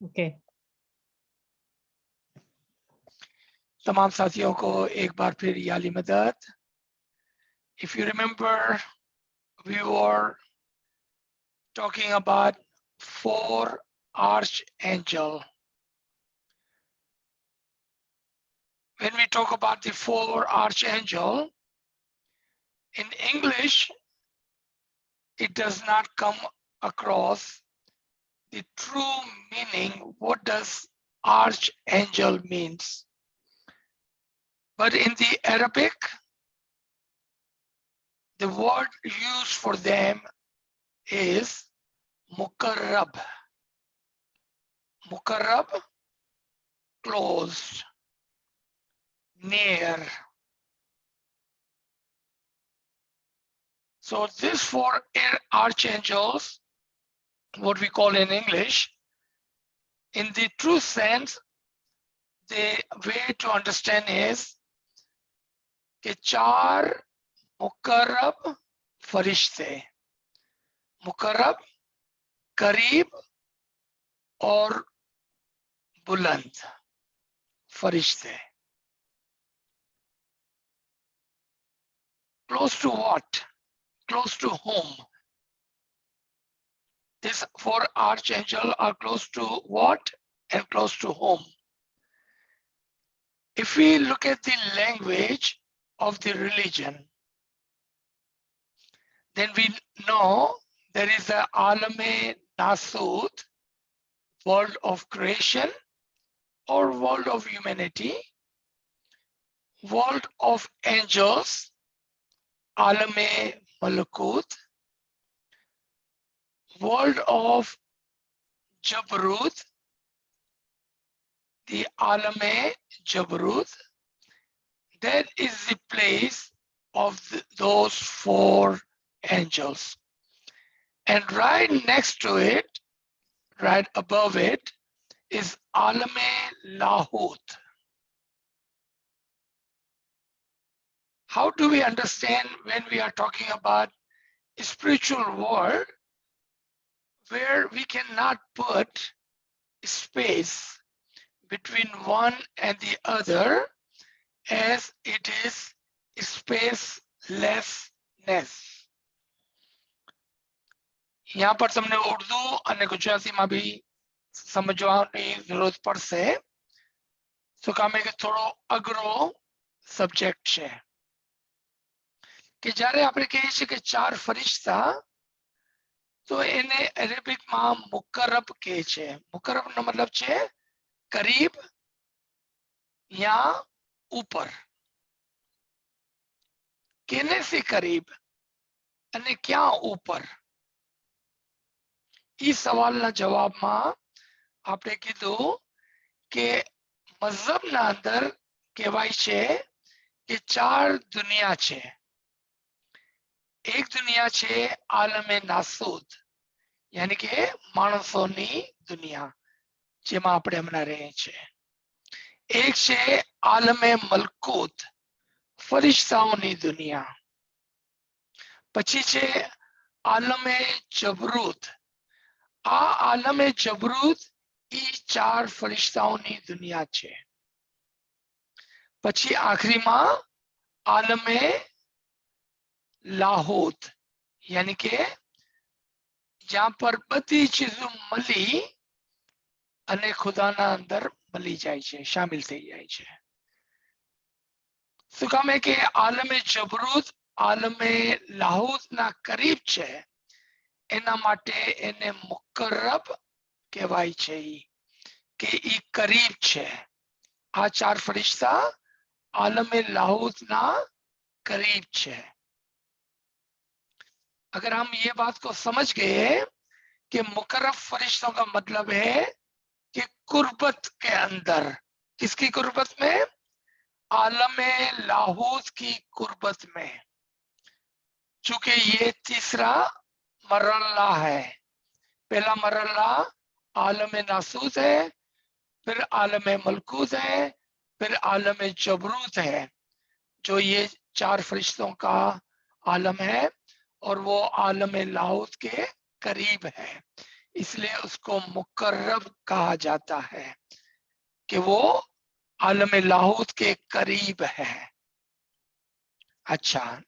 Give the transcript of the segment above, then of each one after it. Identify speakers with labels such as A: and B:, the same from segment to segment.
A: Okay.
B: तमाम साथियों को एक बार फिर याली मदद. If you remember, we were talking about 4 archangels. When we talk about the 4 archangels, in English, it does not come across the true meaning. What does archangel means? But in the Arabic, the word used for them is mukarrab. Mukarrab, closed, near. So these 4 archangels, what we call in English, in the true sense, the way to understand is कि 4 मुकर्रब फरिश्ते, मुकर्रब करीब और बुलंद फरिश्ते. Close to what? Close to whom? These 4 archangels are close to what and close to whom? If we look at the language of the religion, then we know there is a Alame Nasut, world of creation or world of humanity, world of angels, Alame Malakut, world of Jabrut, the Alame Jabrut. That is the place of those 4 angels. And right next to it, right above it, is Alame Lahut. How do we understand when we are talking about a spiritual world where we cannot put space between one and the other, as it is spacelessness? यहाँ पर તમને ઉર્દુ અને ગુજરાતીમાં બી સમજવાની જરૂરત પડશે. તો કામે કે થોડો અઘરો સબ્જેક્ટ છે કે જ્યારે આપણે કહીએ છીએ કે 4 ફરિશ્તા, તો એને અરેબિકમાં મુકરબ કહે છે. મુકરબનો મતલબ છે કરીબ या ऊपर. કેને સે કરીબ અને ક્યાં ऊपर? ई સવાલના જવાબમાં આપણે કીધું કે મઝહબના અંદર કહેવાય છે કે 4 દુનિયા છે. એક દુનિયા છે આલમે નાસૂદ, યાની કે માણસોની દુનિયા જેમાં આપણે હમણાં રહીએ છીએ. એક છે આલમે મલકૂત, ફરિશ્તાઓની દુનિયા. પછી છે આલમે જબરૂત. આ આલમે જબરૂત એ 4 ફરિશ્તાઓની દુનિયા છે. પછી આખરીમાં આલમે લાહૂત, यानी કે જ્યાં પર બધી ચીજો મળી અને ખુદાના અંદર મળી જાય છે, શામિલ થઈ જાય છે. શું કામ કે આલમે જબરૂત આલમે લાહૂતના કરીબ છે, એના માટે એને મુકરબ કહેવાય છે કે ઈ કરીબ છે. આ 4 ફરિશ્તા आलम लाहौत ना करीब है. अगर हम ये बात को समझ गए कि मुकर्रब फरिश्तों का मतलब है कि कुर्बत के अंदर, किसकी कुर्बत में? आलम लाहौत की कुर्बत में. चूंकि ये तीसरा मरल्ला है. पहला मरल्ला आलम नासूत है, फिर आलम मलकूत है, फिर आलम जबरूत है, जो ये 4 फरिश्तों का आलम है और वो आलम लाहौत के करीब है. इसलिए उसको मुकर्रब कहा जाता है कि वो आलम लाहूत के करीब है। अच्छा,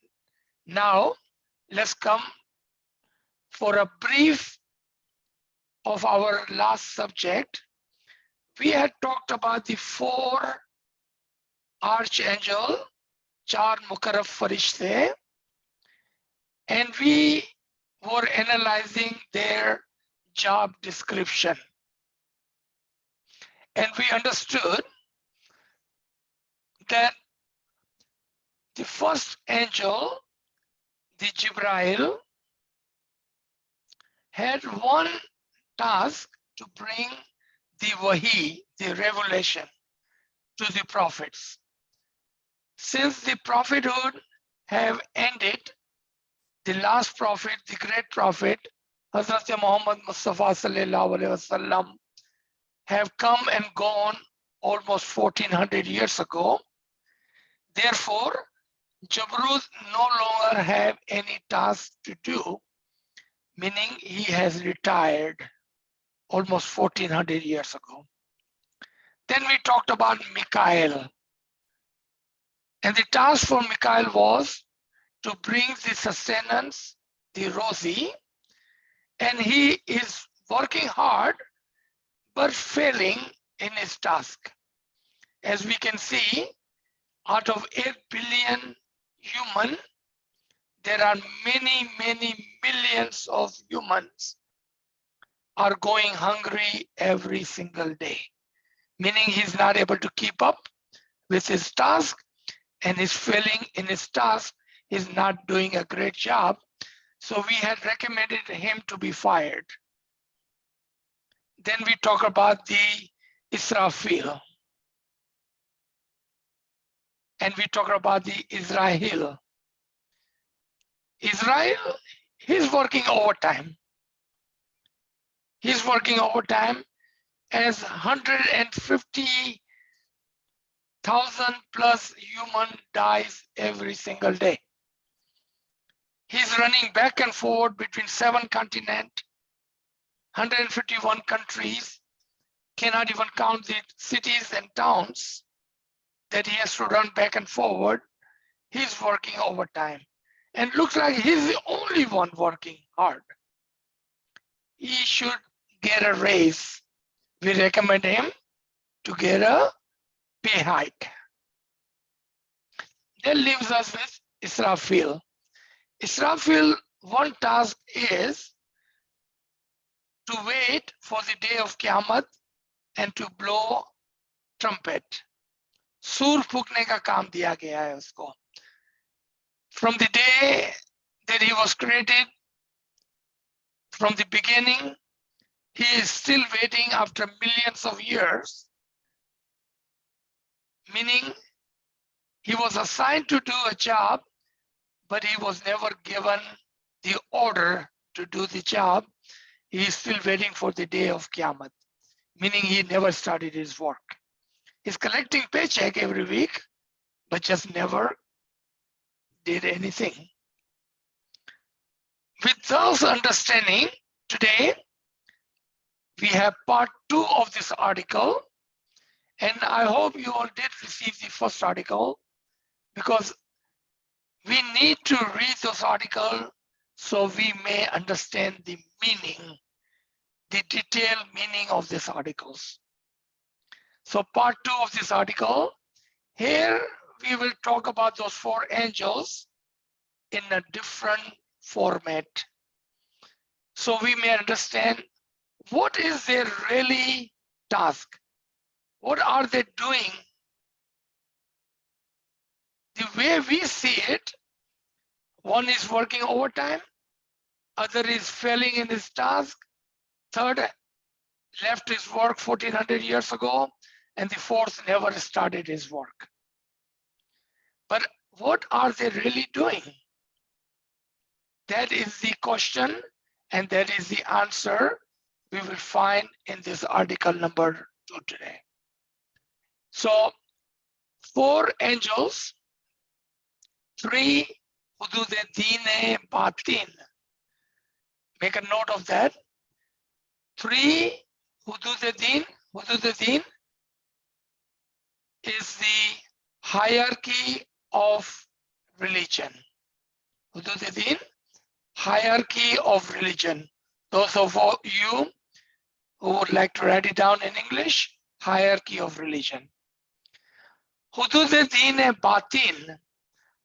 B: now let's come for a brief of our last subject. We had talked about the 4 archangel, 4 Muqarrab फरिश्ते, and we were analyzing their job description. And we understood that the first angel, the Jibrail, had one task to bring the wahi, the revelation, to the prophets. Since the prophethood have ended, the last prophet, the great prophet, Hazrat Muhammad Mustafa sallallahu alaihi wasallam, have come and gone almost 1400 years ago. Therefore, Jabrut no longer have any task to do, meaning he has retired almost 1400 years ago. Then we talked about Mikael. And the task for Mikael was to bring the sustenance, the rosy, and he is working hard but failing in his task. As we can see, out of 8 billion human, there are many millions of humans are going hungry every single day, meaning he's not able to keep up with his task and is failing in his task, is not doing a great job. So we had recommended him to be fired. Then we talk about the Israfil. And we talk about the Israel. Israel, he's working overtime. He's working overtime as 150,000 plus human dies every single day. He's running back and forth between 7 continents, 151 countries, cannot even count the cities and towns that he has to run back and forward. He's working overtime and looks like he's the only one working hard. He should get a raise. We recommend him to get a pay hike. That leaves us with Israfil. Israfil, one task is to wait for the day of Qiyamah and to blow trumpet. सूर फूकने का काम दिया गया है उसको. From the day that he was created, from the beginning, he is still waiting after millions of years, meaning he was assigned to do a job, but he was never given the order to do the job. He is still waiting for the day of Qiyamah, meaning he never started his work. He's collecting paycheck every week, but just never did anything. With those understanding, today we have part 2 of this article, and I hope you all did receive the first article, because we need to read those articles so we may understand the meaning, the detailed meaning of these articles. So part 2 of this article, here we will talk about those 4 angels in a different format, so we may understand what is their really task. What are they doing? The way we see it, one is working overtime, other is failing in his task, third left his work 1400 years ago, and the fourth never started his work. But what are they really doing? That is the question, and that is the answer we will find in this article number 2 today. So 4 angels, 3 hudud-e-din-e batin. Make a note of that. Three Hudud-e-Din. Hudud-e-Din is the hierarchy of religion. Hudud-e-Din, hierarchy of religion. Those of you who would like to write it down in English, hierarchy of religion. Hudud-e-Din-e-Batin,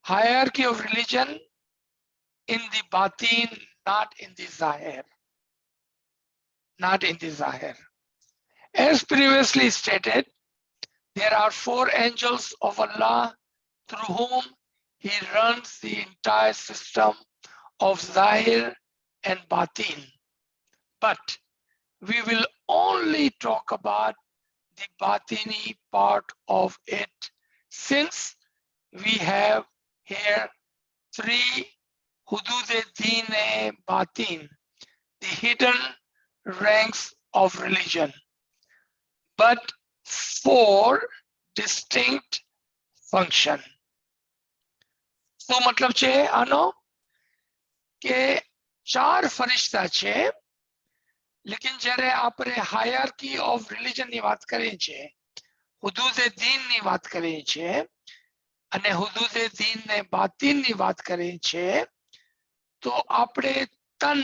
B: hierarchy of religion in the Batin, not in the Zahir. Not in the Zahir. As previously stated, there are 4 angels of Allah through whom He runs the entire system of Zahir and Batin. But we will only talk about the Batini part of it, since we have here 3 Hudud-e-Din-e-Batin, the hidden ranks of religion, but 4 distinct function. So मतलब છે આનો કે 4 ફરિશ્તા છે, લેકિન જ્યારે આપણે hierarchy of religion ની વાત કરીએ છીએ, હુદૂદ-એ-દીન ની વાત કરીએ છીએ અને હુદૂદ-એ-દીન ને બાતિન ની વાત કરીએ છીએ, તો આપણે તન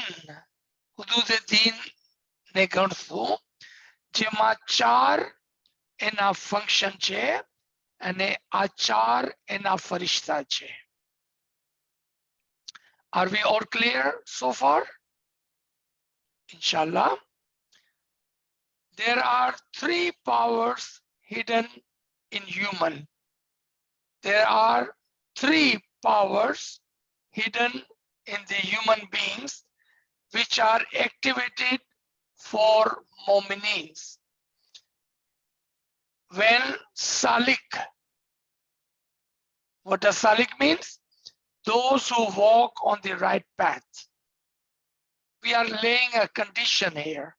B: હુદૂદ-એ-દીન ને ગણશું, જેમાં 4 એના ફંક્શન છે અને આ 4 એના ફરિશ્તા છે. Are we all clear so far? Inshallah. There are 3 powers hidden in human. There are 3 powers hidden in the human beings which are activated for mu'minins. When salik, what does salik means? Those who walk on the right path. We are laying a condition here.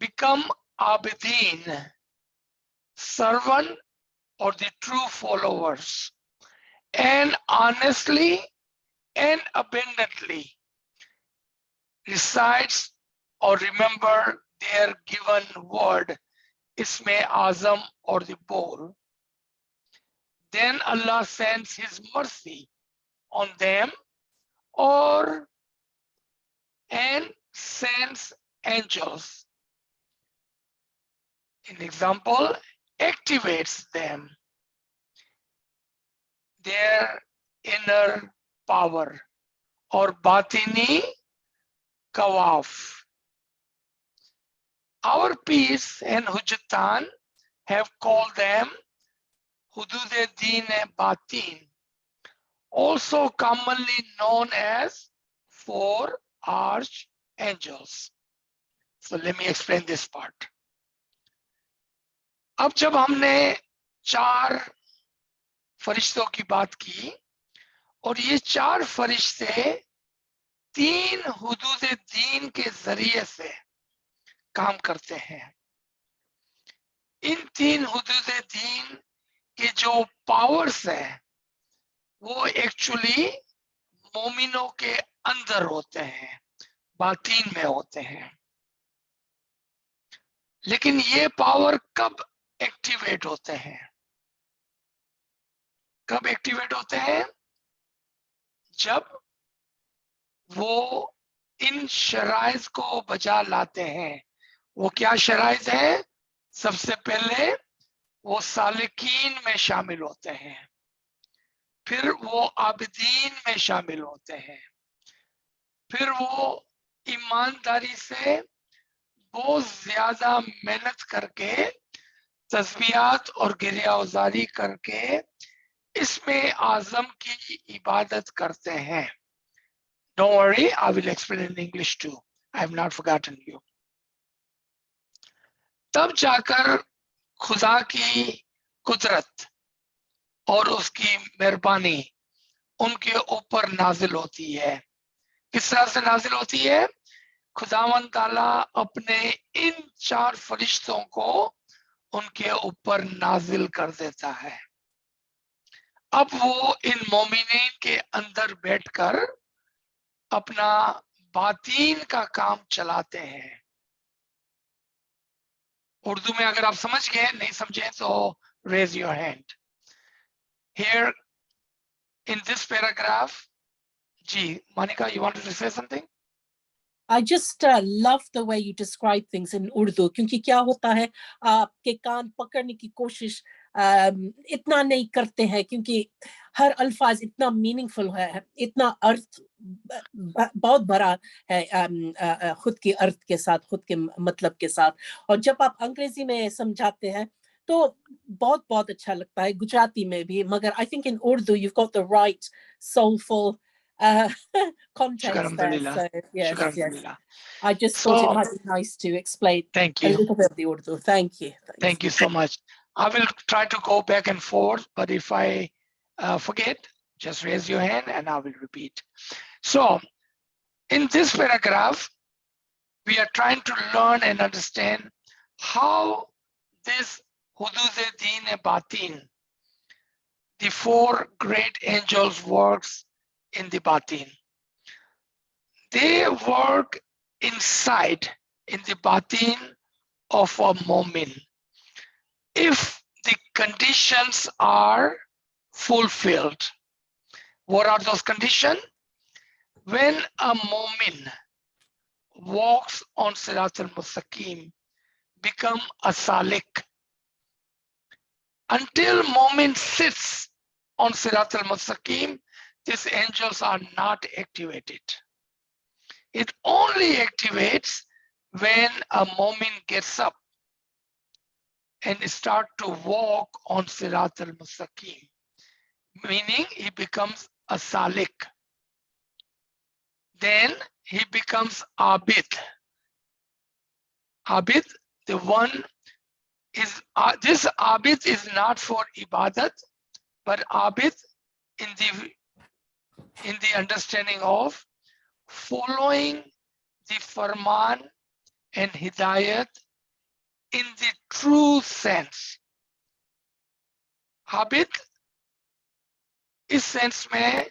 B: Become abidin, servant or the true followers, and honestly and abundantly recites or remember their given word, Isme Azam or the bowl. Then Allah sends His mercy on them and sends angels. An example, activates them, their inner power or batini kawaf. Our peace and Hujjatan have called them Hudud-e-Din-e-Batin, also commonly known as 4 archangels. So let me explain this part. अब जब हमने 4 फरिश्तों की बात की और ये 4 फरिश्ते 3 हुदूद-ए-दीन के जरिए से काम करते हैं. इन 3 हुदूद-ए-दीन के जो पावर्स है वो एक्चुअली मोमिनों के अंदर होते हैं, बातीन में होते हैं. लेकिन ये पावर कब एक्टिवेट होते हैं? कब एक्टिवेट होते हैं? जब वो इन शराइज को बजा लाते हैं. वो क्या शराइज है? सबसे पहले वो सालिकीन में शामिल होते हैं, फिर वो आबिदीन में शामिल होते हैं, फिर वो ईमानदारी से बहुत ज्यादा मेहनत करके तस्बीहात और गिरियावजारी करके इसमें आजम की इबादत करते हैं. Don't worry, I will explain in English too. I have not forgotten you. तब जाकर खुदा की कुदरत और उसकी मेहरबानी उनके ऊपर नाजिल होती है. किस तरह से नाजिल होती है? खुदावंद ताला अपने इन 4 फरिश्तों को उनके ऊपर नाजिल कर देता है. अब वो इन मोमिनीन के अंदर बैठकर अपना बातीन का काम चलाते हैं. उर्दू में अगर आप समझ गए, नहीं समझे तो raise your hand. Here in this paragraph, ji, Monica, you wanted to say something?
A: I just love the way you describe things in Urdu, क्योंकि क्या होता है आपके कान पकड़ने की कोशिश इतना नहीं करते हैं, क्योंकि हर अल्फाज इतना मीनिंगफुल है, इतना अर्थ बहुत बड़ा है खुद के अर्थ के साथ, खुद के मतलब के साथ। और जब आप अंग्रेजी में समझाते हैं तो बहुत बहुत अच्छा लगता है, गुजराती में भी, मगर I think in Urdu you've got the right soulful context there. So yes, yes. I just thought it might be nice to explain a little bit of the Urdu. Thank you.
B: Thank you so much. I will try to go back and forth, but if I forget, just raise your hand and I will repeat. So in this paragraph, we are trying to learn and understand how this Hudud-e-Din-e-Batin, the four great angels, works in the Batin. They work inside, in the Batin of a Mu'min. If the conditions are fulfilled. What are those conditions? When a Mu'min walks on Sirat al-Mustaqim, become a Salik. Until Mu'min sits on Sirat al-Mustaqim, these angels are not activated. It only activates when a Mu'min gets up and start to walk on Sirat al-Mustaqim, meaning he becomes a Salik. Then he becomes Abid. Abid, the one is, this Abid is not for Ibadat, but Abid in the understanding of following the Farman and Hidayat in the true sense. Abid इस sense में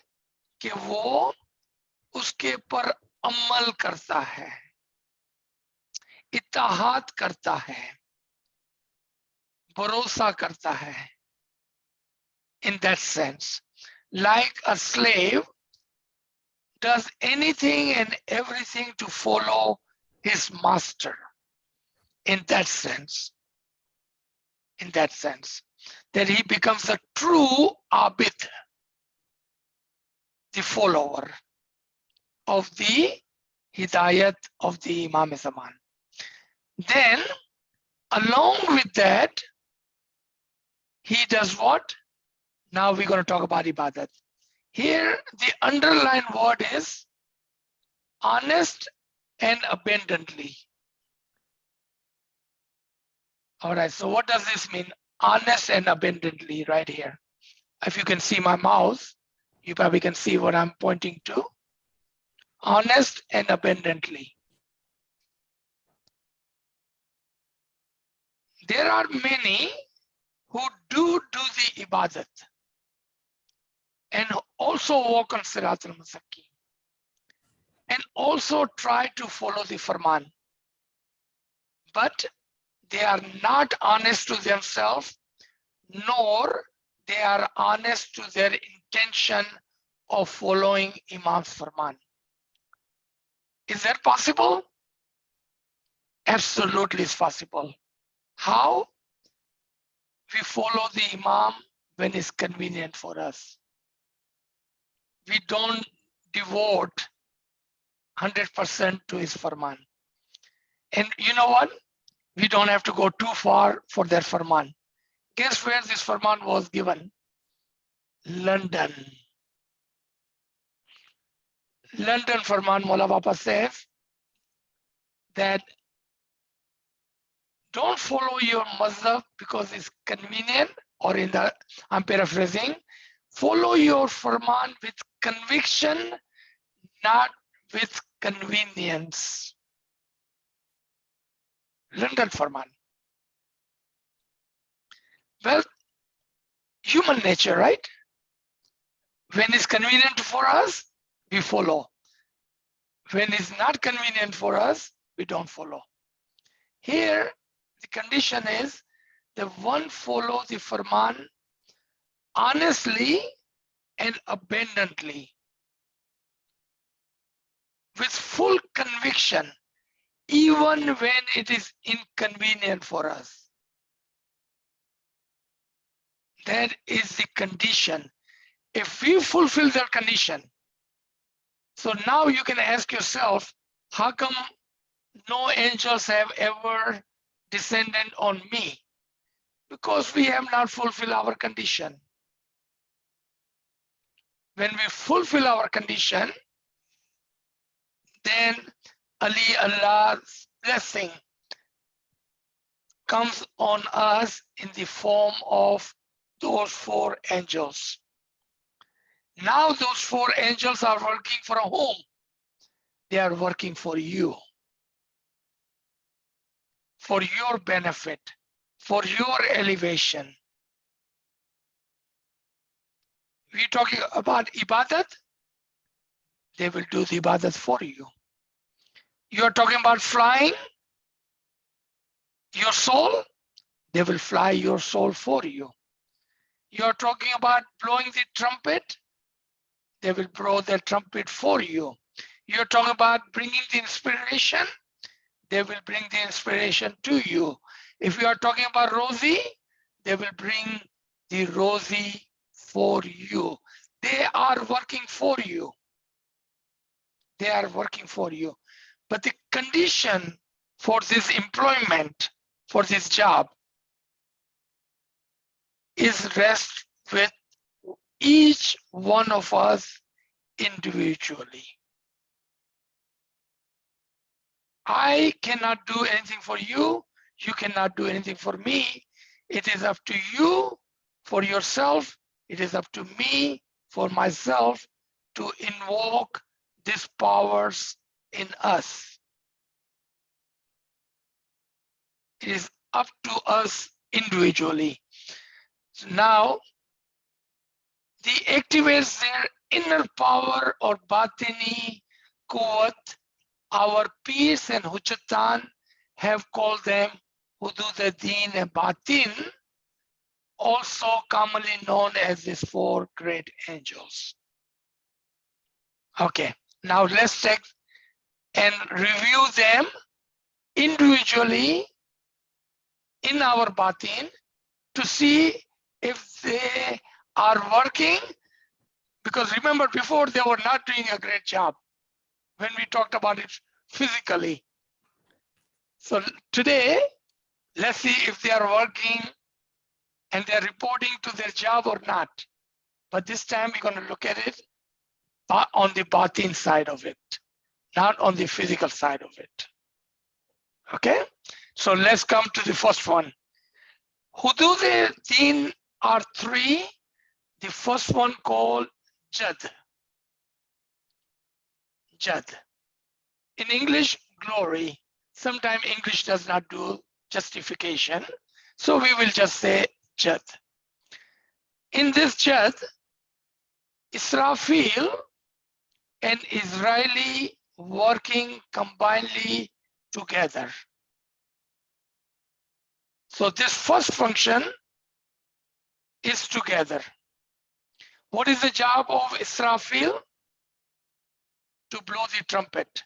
B: कि वो उसके पर अमल करता है, इत्तेहाद करता है, भरोसा करता है. In that sense, like a slave does anything and everything to follow his master. In that sense, that he becomes a true abid, the follower of the hidayat of the Imam Zaman. Then, along with that, he does what? Now we're going to talk about ibadat. Here, the underlined word is honest and abundantly. All right, so what does this mean? Honest and abundantly, right here. If you can see my mouse, you probably can see what I'm pointing to. Honest and abundantly. There are many who do the ibadat and also walk on Sirat al-Mustaqim and also try to follow the Farman. But they are not honest to themselves, nor they are honest to their intention of following Imam's Farman. Is that possible? Absolutely it's possible. How? We follow the Imam when it's convenient for us. We don't devote 100% to his Farman. And you know what? We don't have to go too far for their Farman. Guess where this Farman was given? London. London Farman, Maula Bapa says that don't follow your mazhab because it's convenient, or in the, I'm paraphrasing, follow your Farman with conviction, not with convenience. London Farman. Well, human nature, right? When it's convenient for us, we follow. When it's not convenient for us, we don't follow. Here, The condition is the one follow the Farman honestly and abundantly, with full conviction, even when it is inconvenient for us. That is the condition. If we fulfill that condition, so now you can ask yourself, how come no angels have ever descended on me? Because we have not fulfilled our condition. When we fulfill our condition, then Allah's blessing comes on us in the form of those 4 angels. Now those 4 angels are working for a home. They are working for you, for your benefit, for your elevation. We're talking about ibadat, they will do the ibadat for you. You're talking about flying your soul, they will fly your soul for you. You're talking about blowing the trumpet, they will blow the trumpet for you. You're talking about bringing the inspiration, they will bring the inspiration to you. If you are talking about Rosie, they will bring the Rosie for you. They are working for you. They are working for you. But the condition for this employment, for this job, is rest with each one of us individually. I cannot do anything for you. You cannot do anything for me. It is up to you for yourself. It is up to me for myself to invoke these powers in us. It is up to us individually. So now, the activates their inner power or batini quwwat. Our peers and Hujjatan have called them Hudududdin and Batin, also commonly known as these 4 great angels. Okay, now let's take and review them individually in our Batin to see if they are working, because remember before they were not doing a great job when we talked about it physically. So today, let's see if they are working and they're reporting to their job or not. But this time we're going to look at it on the batin side of it, not on the physical side of it. Okay, so let's come to the first one. Hudududdin are 3. The first one called Jad. Jad. In English, glory. Sometimes English does not do justification. So we will just say Jad. In this Jad, Israfil and Israeli working combinedly together. So this first function is together. What is the job of Israfil? To blow the trumpet.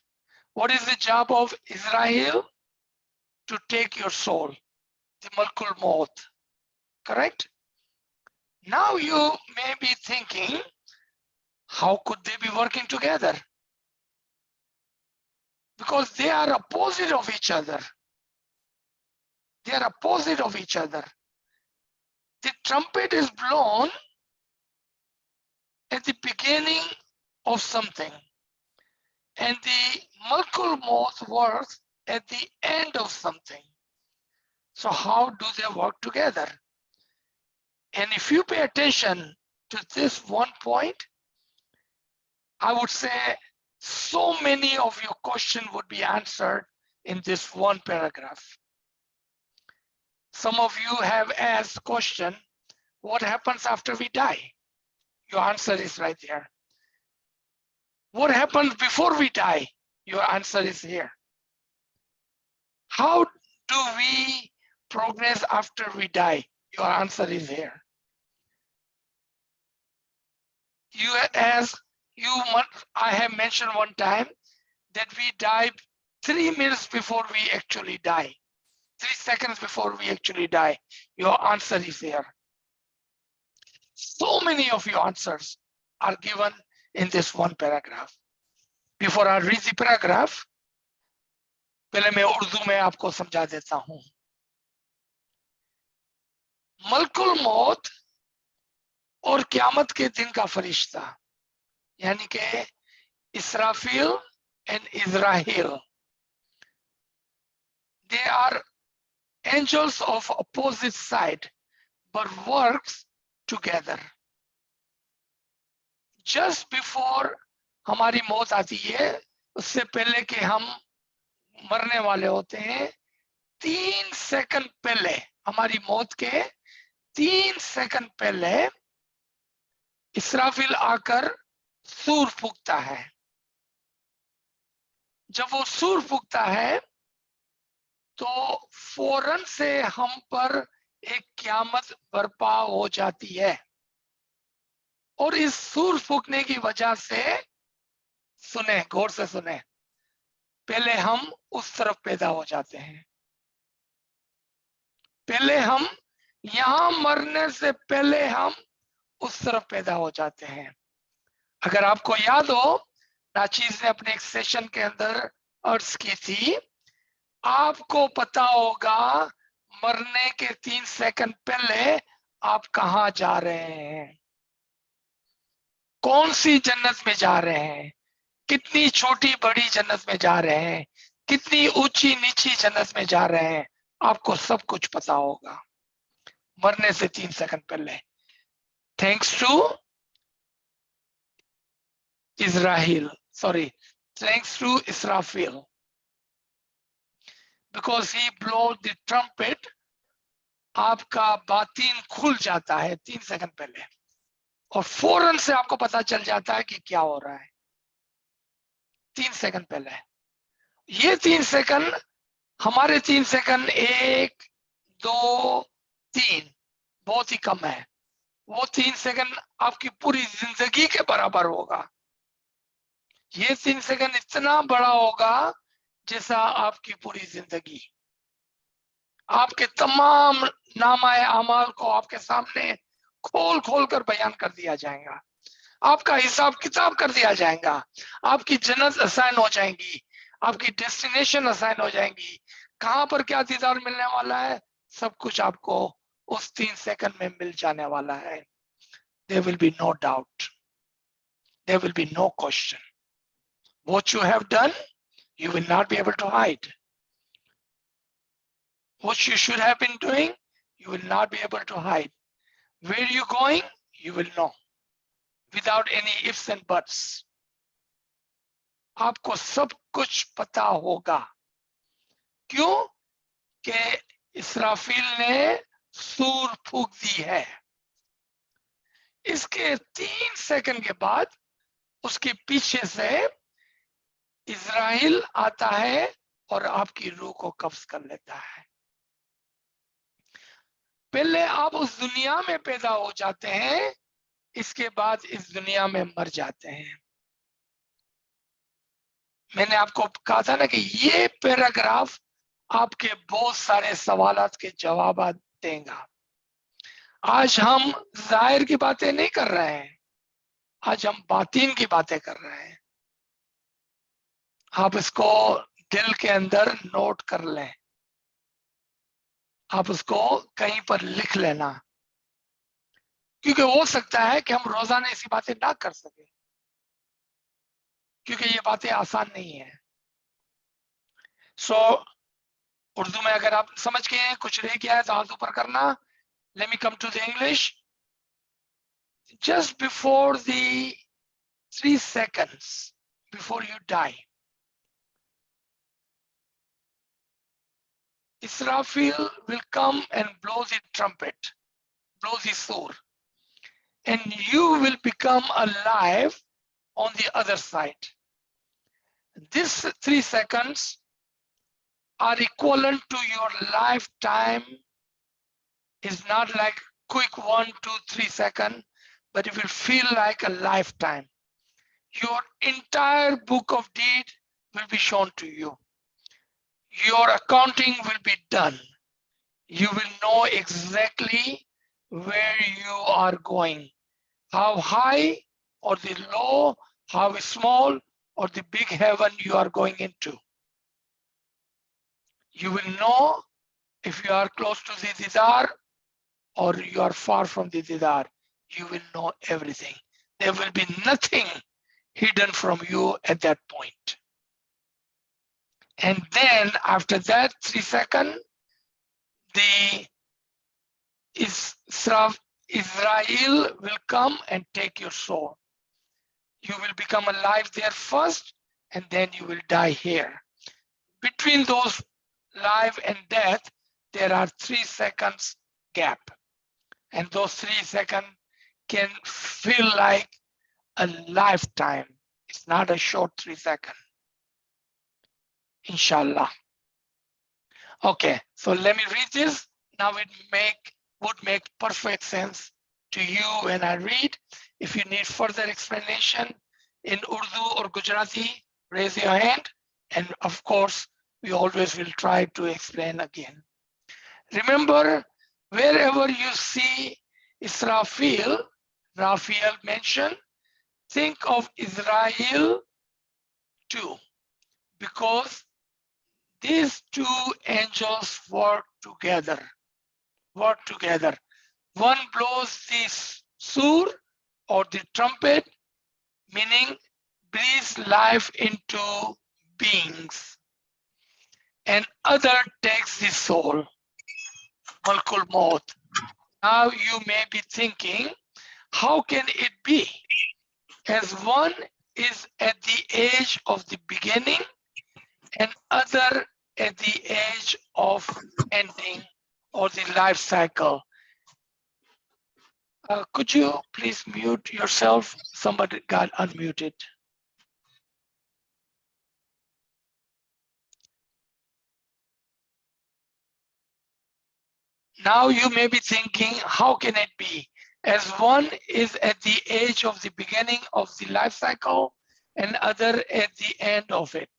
B: What is the job of Israel? To take your soul, the Malkul Maut, correct? Now you may be thinking, how could they be working together? Because they are opposite of each other. They are opposite of each other. The trumpet is blown at the beginning of something, and the Malkul Maut works at the end of something. So how do they work together? And if you pay attention to this one point, I would say so many of your questions would be answered in this one paragraph. Some of you have asked question, what happens after we die? Your answer is right there. What happens before we die? Your answer is here. How do we progress after we die? Your answer is here. I have mentioned one time that we die 3 minutes before we actually die. 3 seconds before we actually die. Your answer is here. So many of your answers are given in this one paragraph. Before I read the paragraph, पहले मैं उर्दू में आपको समझा देता हूं. मलकुल मौत और क़यामत के दिन का फरिश्ता, यानी कि Israfil and Israel, they are angels of opposite side but works together. Just before हमारी मौत आती है, उससे पहले कि हम मरने वाले होते हैं, 3 सेकंड पहले, हमारी मौत के 3 सेकंड पहले इसराफिल आकर सूर फूंकता है. जब वो सूर फूंकता है तो फौरन से हम पर एक क़यामत बर्पा हो जाती है. और इस सूर फूंकने की वजह से, सुने, गौर से सुने, पहले हम उस तरफ पैदा हो जाते हैं. पहले हम यहां मरने से पहले हम उस तरफ पैदा हो जाते हैं. अगर आपको याद हो, नाचीज ने अपने एक सेशन के अंदर अर्ज की थी, आपको पता होगा मरने के 3 सेकंड पहले आप कहां जा रहे हैं, कौन सी जन्नत में जा रहे हैं, कितनी छोटी बड़ी जन्नत में जा रहे हैं, कितनी ऊंची नीची जन्नत में जा रहे हैं, आपको सब कुछ पता होगा मरने से 3 सेकंड पहले. Thanks to Israfil, because he blows the trumpet, आपका बातीन खुल जाता है 3 सेकंड पहले और फौरन से आपको पता चल जाता है कि क्या हो रहा है 3 सेकंड पहले. ये 3 सेकंड, हमारे 3 सेकंड 1 2 3 बहुत ही कम है. वो 3 सेकंड आपकी पूरी जिंदगी के बराबर होगा. ये 3 सेकंड इतना बड़ा होगा जैसा आपकी पूरी जिंदगी. आपके तमाम नामाए अमाल को आपके सामने खोल खोल कर बयान कर दिया जाएगा. आपका हिसाब किताब कर दिया जाएगा. आपकी जन्नत असाइन हो जाएंगी, आपकी डेस्टिनेशन असाइन हो जाएंगी, कहां पर क्या दीदार मिलने वाला है, सब कुछ आपको उस 3 सेकंड में मिल जाने वाला है. There will be no doubt. There will be no question. What you have done, you will not be able to hide. What you should have been doing, you will not be able to hide. Where you going, you will know. Without any ifs and buts. आपको सब कुछ पता होगा. क्यों? कि इसराफिल ने सूर फूंक दी है. इसके 3 सेकंड के बाद उसके पीछे से इज़राइल आता है और आपकी रूह को कब्ज कर लेता है. पहले आप उस दुनिया में पैदा हो जाते हैं, इसके बाद इस दुनिया में मर जाते हैं. मैंने आपको कहा था ना कि ये पैराग्राफ आपके बहुत सारे सवालात के जवाब देगा. आज हम जाहिर की बातें नहीं कर रहे हैं, आज हम बातीन की बातें कर रहे हैं. आप इसको दिल के अंदर नोट कर लें, आप उसको कहीं पर लिख लेना, क्योंकि हो सकता है कि हम रोजाना ऐसी बातें ना कर सके, क्योंकि ये बातें आसान नहीं है. उर्दू में अगर आप समझ गए, कुछ रह गया है तो हाथ ऊपर करना. Let me come to the English. Just before the 3 seconds before you die, Israfil will come and blow the trumpet, blow the sur, and you will become alive on the other side. This 3 seconds are equivalent to your lifetime. Is not like quick 1, 2, 3 seconds, but it will feel like a lifetime. Your entire book of deed will be shown to you. Your accounting will be done. You will know exactly where you are going, how high or the low, how small or the big heaven you are going into. You will know if you are close to the Didar or you are far from the Didar. You will know everything. There will be nothing hidden from you at that point. And then after that 3 seconds, the Israel will come and take your soul. You will become alive there first, and then you will die here. Between those life and death, there are 3 seconds gap. And those 3 seconds can feel like a lifetime. It's not a short 3 seconds. Inshallah. Okay, so let me read this. Now it would make perfect sense to you when I read. If you need further explanation in Urdu or Gujarati, raise your hand. And of course, we always will try to explain again. Remember, wherever you see Israfil, Raphael mentioned, think of Israel too, because these two angels work together. One blows the sur or the trumpet, meaning breathes life into beings, and other takes the soul, Malkul Maut. Now you may be thinking, how can it be? As one is at the age of the beginning and other at the age of ending or the life cycle. Could you please mute yourself? Somebody got unmuted. Now you may be thinking, how can it be? As one is at the age of the beginning of the life cycle and other at the end of it.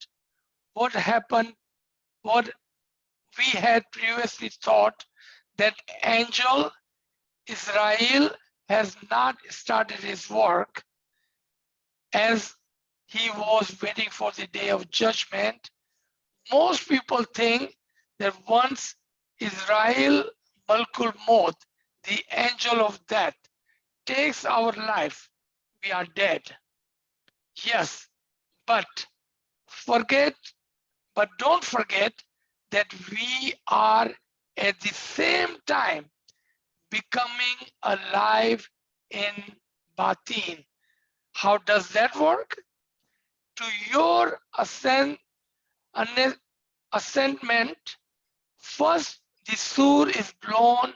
B: What happened? What we had previously thought that angel Israel has not started his work as he was waiting for the day of judgment. Most people think that once Israel Malkul Maut, the angel of death, takes our life, we are dead. Yes, but don't forget that we are at the same time becoming alive in Batin. How does that work? To your ascendment, first the sur is blown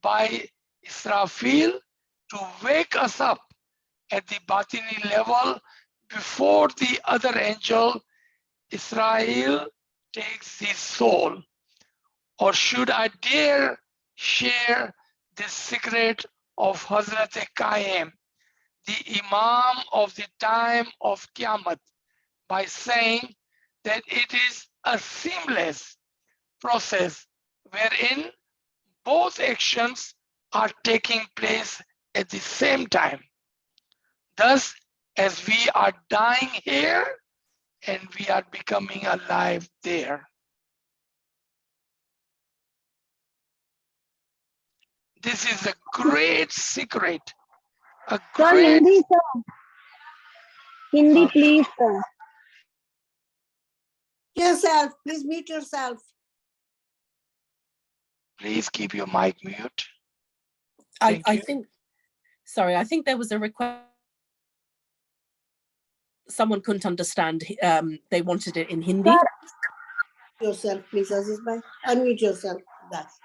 B: by Israfil to wake us up at the Batini level before the other angel, Israel, takes the soul. Or should I dare share the secret of Hazrat Qaim, the Imam of the time of Qiyamah, by saying that it is a seamless process wherein both actions are taking place at the same time. Thus, as we are dying here and we are becoming alive there. This is a great secret. A
C: Sir,
B: great.
C: Hindi, sir. Hindi, please, sir.
D: Yourself, please mute yourself.
B: Please keep your mic mute.
A: I think, sorry, I think there was a request. Someone couldn't understand. They wanted it in Hindi.
C: Sir,
D: Yourself, please, Aziz bhai. Unmute yourself. That's.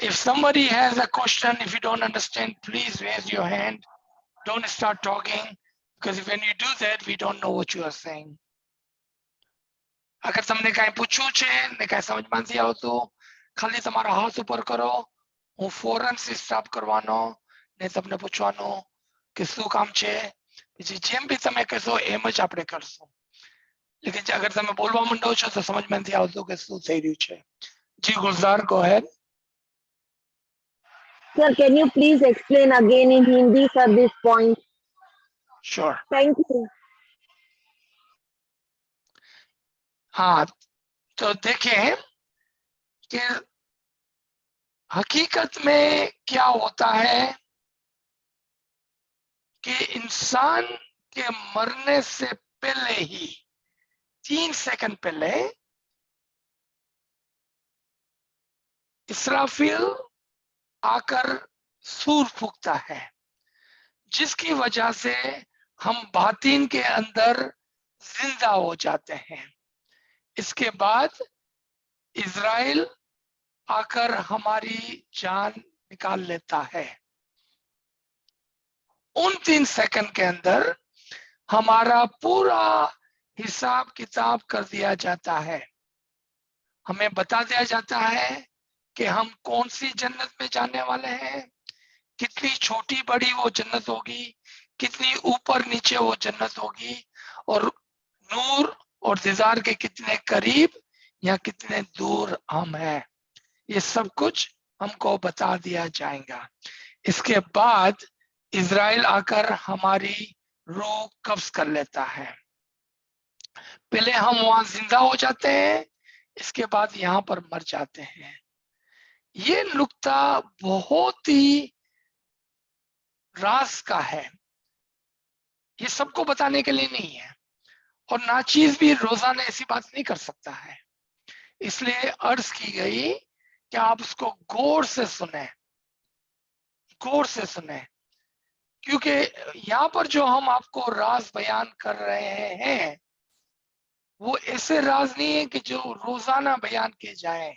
B: If somebody has a question, if you don't understand, please raise your hand. Don't start talking, because when you do that, we don't know what you are saying. અગર તમને કાંઈ પૂછવું છે ને કાંઈ સમજમાં નથી આવતું, ખાલી તમારા હાથ ઉપર કરો, હું ફોરન સ્ટોપ કરવાનો ને તમને પૂછવાનો કે શું કામ છે, પછી જેમ બી તમે કહેશો એમ જ આપણે કરશું. લેકિન અગર તમે બોલવા માંડો છો તો સમજમાં નથી આવતું કે શું થઈ રહ્યું છે. જી Gulzar, go head.
C: Sir, can you please explain again in Hindi, sir, this point?
B: Sure.
C: Thank you.
B: हाँ, तो देखें कि हकीकत में क्या होता है कि इंसान के मरने से पहले ही 3 सेकंड पहले इसराफिल आकर सूर फूंकता है, जिसकी वजह से हम बातिन के अंदर जिंदा हो जाते हैं. इसके बाद इजराइल आकर हमारी जान निकाल लेता है. उन 3 सेकंड के अंदर हमारा पूरा हिसाब किताब कर दिया जाता है. हमें बता दिया जाता है कि हम कौन सी जन्नत में जाने वाले हैं, कितनी छोटी बड़ी वो जन्नत होगी, कितनी ऊपर नीचे वो जन्नत होगी, और नूर और दीदार के कितने करीब या कितने दूर हम हैं. ये सब कुछ हमको बता दिया जाएगा. इसके बाद इजराइल आकर हमारी रूह कब्ज कर लेता है. पहले हम वहां जिंदा हो जाते हैं, इसके बाद यहाँ पर मर जाते हैं. ये नुक्ता बहुत ही राज का है, ये सबको बताने के लिए नहीं है, और नाचीज भी रोजाना ऐसी बात नहीं कर सकता है. इसलिए अर्ज की गई कि आप उसको गौर से सुने, गौर से सुने, क्योंकि यहाँ पर जो हम आपको राज बयान कर रहे हैं वो ऐसे राज नहीं है कि जो रोजाना बयान किए जाए.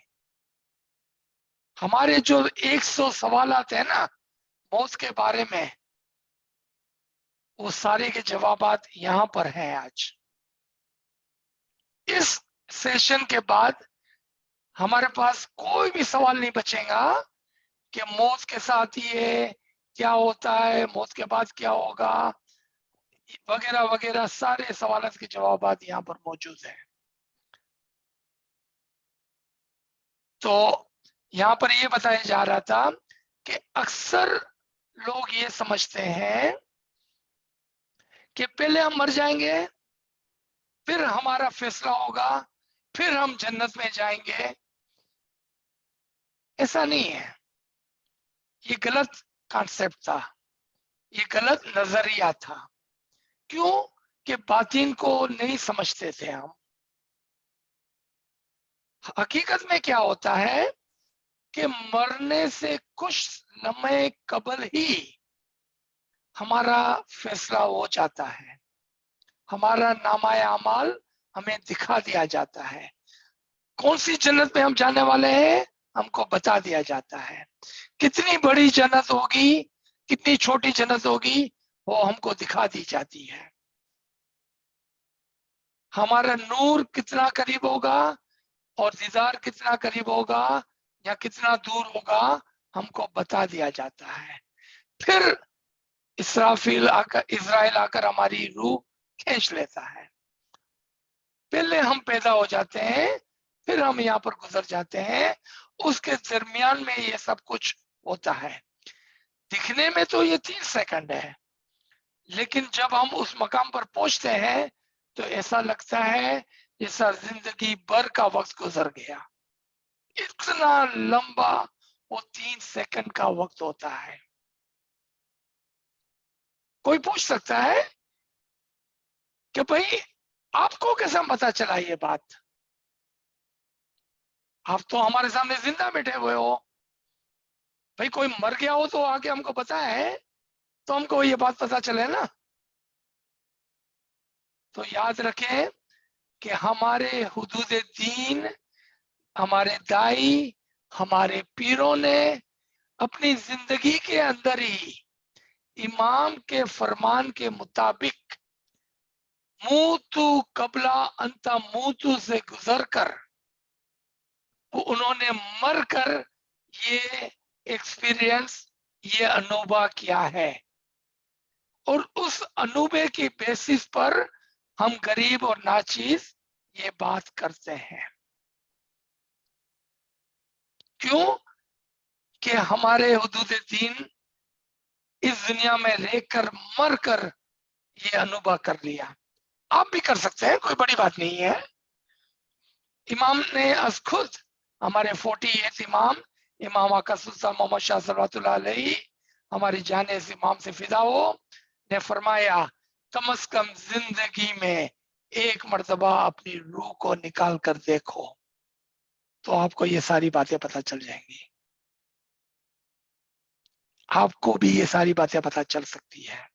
B: हमारे जो 100 सवालात है ना मौत के बारे में, वो सारे के जवाबात यहाँ पर हैं आज. इस सेशन के बाद हमारे पास कोई भी सवाल नहीं बचेगा कि मौत के साथ ये क्या होता है, मौत के बाद क्या होगा, वगैरह वगैरह. सारे सवालों के जवाबात यहाँ पर मौजूद हैं. तो यहाँ पर ये बताया जा रहा था कि अक्सर लोग ये समझते हैं कि पहले हम मर जाएंगे, फिर हमारा फैसला होगा, फिर हम जन्नत में जाएंगे. ऐसा नहीं है. ये गलत कॉन्सेप्ट था, ये गलत नजरिया था. क्यों? कि बातिन को नहीं समझते थे हम. हकीकत में क्या होता है कि मरने से कुछ लम्हे कबल ही हमारा फैसला हो जाता है, हमारा नामाए अमाल हमें दिखा दिया जाता है. कौन सी जन्नत में हम जाने वाले हैं हमको बता दिया जाता है. कितनी बड़ी जन्नत होगी, कितनी छोटी जन्नत होगी, वो हमको दिखा दी जाती है. हमारा नूर कितना करीब होगा और दीदार कितना करीब होगा या कितना दूर होगा, हमको बता दिया जाता है. फिर इजराइल आकर हमारी रूह खींच लेता है. पहले हम पैदा हो जाते हैं, फिर हम यहाँ पर गुजर जाते हैं. उसके दरमियान में ये सब कुछ होता है. दिखने में तो ये 3 सेकंड है, लेकिन जब हम उस मकाम पर पहुंचते हैं तो ऐसा लगता है जैसा जिंदगी भर का वक्त गुजर गया. इतना लंबा वो 3 सेकंड का वक्त होता है. कोई पूछ सकता है कि भाई आपको कैसा पता चला ये बात? आप तो हमारे सामने जिंदा बैठे हुए हो. भाई कोई मर गया हो तो आके हमको पता है, तो हमको ये बात पता चले ना. तो याद रखें कि हमारे हुदूद दीन, हमारे दाई, हमारे पीरों ने अपनी जिंदगी के अंदर ही इमाम के फरमान के मुताबिक मूतु कबला अंता मूतु से गुजर कर उन्होंने मरकर ये एक्सपीरियंस, ये अनुभव किया है, और उस अनुभव की बेसिस पर हम गरीब और नाचीज ये बात करते हैं। क्यों? कि हमारे हुदूद दीन इस दुनिया में रहकर मरकर ये अनुभव कर लिया। आप भी कर सकते हैं, कोई बड़ी बात नहीं है। इमाम ने अज खुद, हमारे 48 इमाम, इमाम आका सुल्तान मोहम्मद शाह सल्लल्लाहु अलैहि, हमारी जाने इस इमाम से फिदा हो, ने फरमाया कम से कम जिंदगी में एक मर्तबा अपनी रूह को निकाल कर देखो तो आपको ये सारी बातें पता चल जाएंगी। आपको भी ये सारी बातें पता चल सकती है,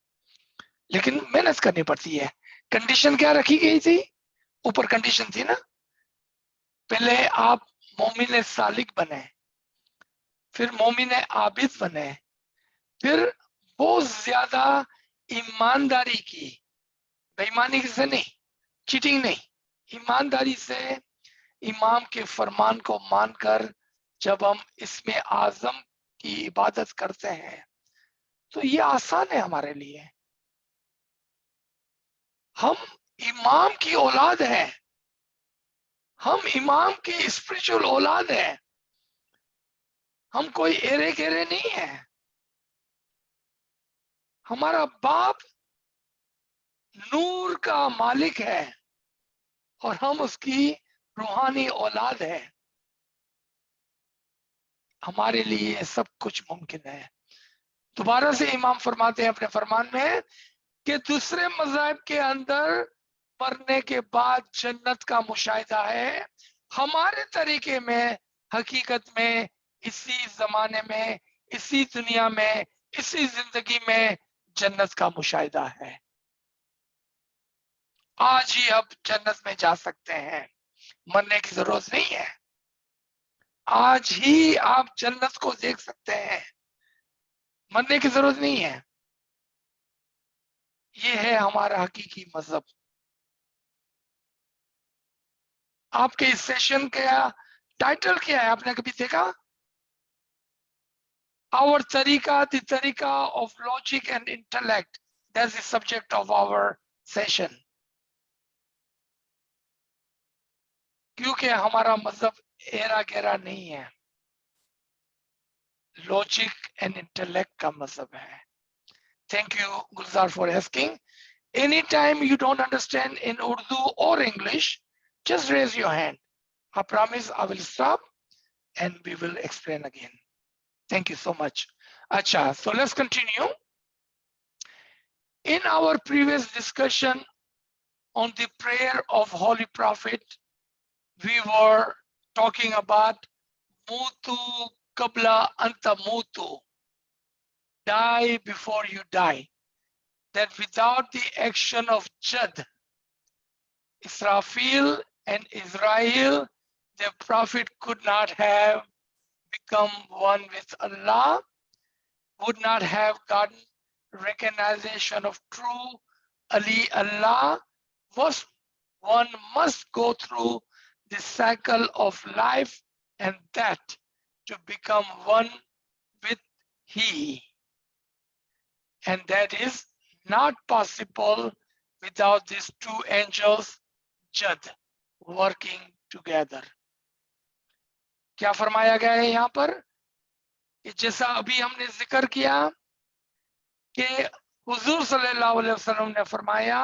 B: लेकिन मेहनत करनी पड़ती है। कंडीशन क्या रखी गई थी? ऊपर कंडीशन थी ना, पहले आप मोमिन सालिक बने, फिर मोमिन आबिद बने, फिर बहुत ज्यादा ईमानदारी की, बेईमानी से नहीं, चीटिंग नहीं, ईमानदारी से इमाम के फरमान को मानकर जब हम इसमें आजम की इबादत करते हैं तो ये आसान है हमारे लिए। हम इमाम की औलाद हैं, हम इमाम की स्पिरिचुअल औलाद हैं, हम कोई एरे गेरे नहीं है। हमारा बाप नूर का मालिक है और हम उसकी रूहानी औलाद है। हमारे लिए सब कुछ मुमकिन है। दोबारा से इमाम फरमाते हैं अपने फरमान में कि दूसरे मज़हब के अंदर मरने के बाद जन्नत का मुशाहिदा है, हमारे तरीके में हकीकत में इसी जमाने में, इसी दुनिया में, इसी जिंदगी में जन्नत का मुशाहिदा है। आज ही आप जन्नत में जा सकते हैं, मरने की जरूरत नहीं है। आज ही आप जन्नत को देख सकते हैं, मरने की जरूरत नहीं है। ये है हमारा हकीकी मजहब। आपके इस सेशन का टाइटल क्या है, आपने कभी देखा? Our tariqa, the tariqa of logic and intellect. That's the subject of our session. क्योंकि हमारा मजहब एरा गेरा नहीं है, लॉजिक एंड इंटेलेक्ट का मजहब है। Thank you, Gulzar, for asking. Anytime you don't understand in Urdu or English, just raise your hand. I promise I will stop and we will explain again. Thank you so much. Acha, so let's continue. In our previous discussion on the prayer of Holy Prophet, we were talking about Mutu Kabla Anta Mutu, die before you die. That without the action of Jad, Israfil and Israel, the Prophet could not have become one with Allah, would not have gotten recognition of true Ali Allah. One must go through the cycle of life and death to become one with He. And that is not possible without these two angels, Jad, working together. क्या फरमाया गया है यहाँ पर? कि जैसा अभी हमने जिक्र किया कि हुजूर सल्लल्लाहु अलैहि वसल्लम ने फरमाया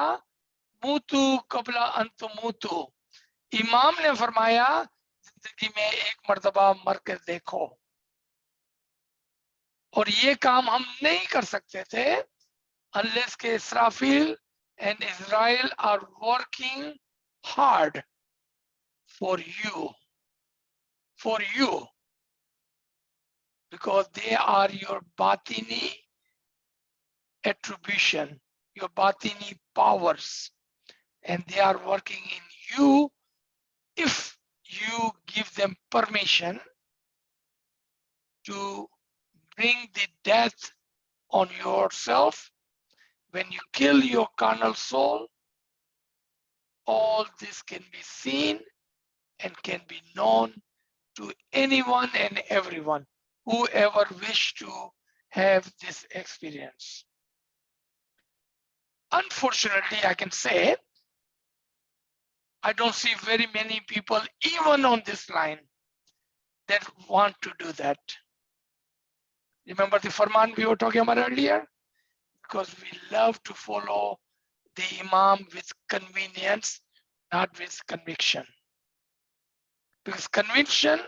B: मूतु कबला अंत मूतु, इमाम ने फरमाया जिंदगी में एक मर्तबा मर कर देखो। और ये काम हम नहीं कर सकते थे unless के Israfil and Israel are working hard for you, because they are your batini attribution, your batini powers, and they are working in you if you give them permission to bring the death on yourself. When you kill your carnal soul, all this can be seen and can be known to anyone and everyone who ever wish to have this experience. Unfortunately, I can say, I don't see very many people, even on this line, that want to do that. Remember the Farman we were talking about earlier? Because we love to follow the Imam with convenience, not with conviction. Because conviction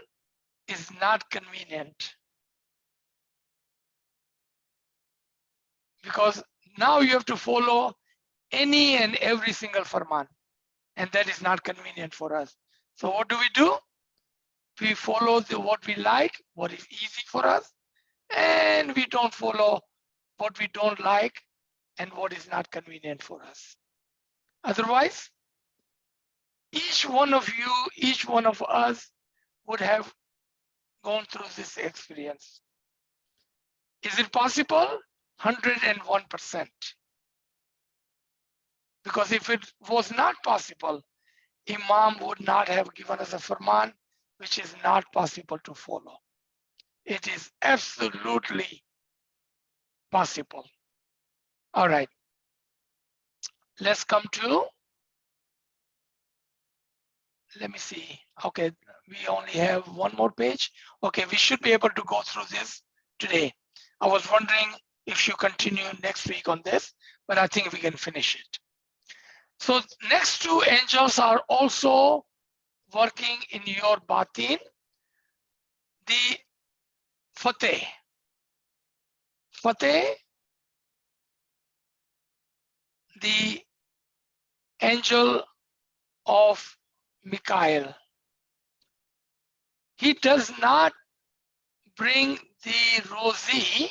B: is not convenient. Because now you have to follow any and every single Farman, and that is not convenient for us. So what do? We follow what we like, what is easy for us, and we don't follow what we don't like and what is not convenient for us. Otherwise, each one of you, each one of us would have gone through this experience. Is it possible? 101%. Because if it was not possible, Imam would not have given us a Farman, which is not possible to follow. It is absolutely possible. All right. Let's come to, let me see. Okay, we only have one more page. Okay, we should be able to go through this today. I was wondering if you continue next week on this, but I think we can finish it. So next two angels are also working in your batin. The Fateh. Fateh, the angel of Michael. He does not bring the rosy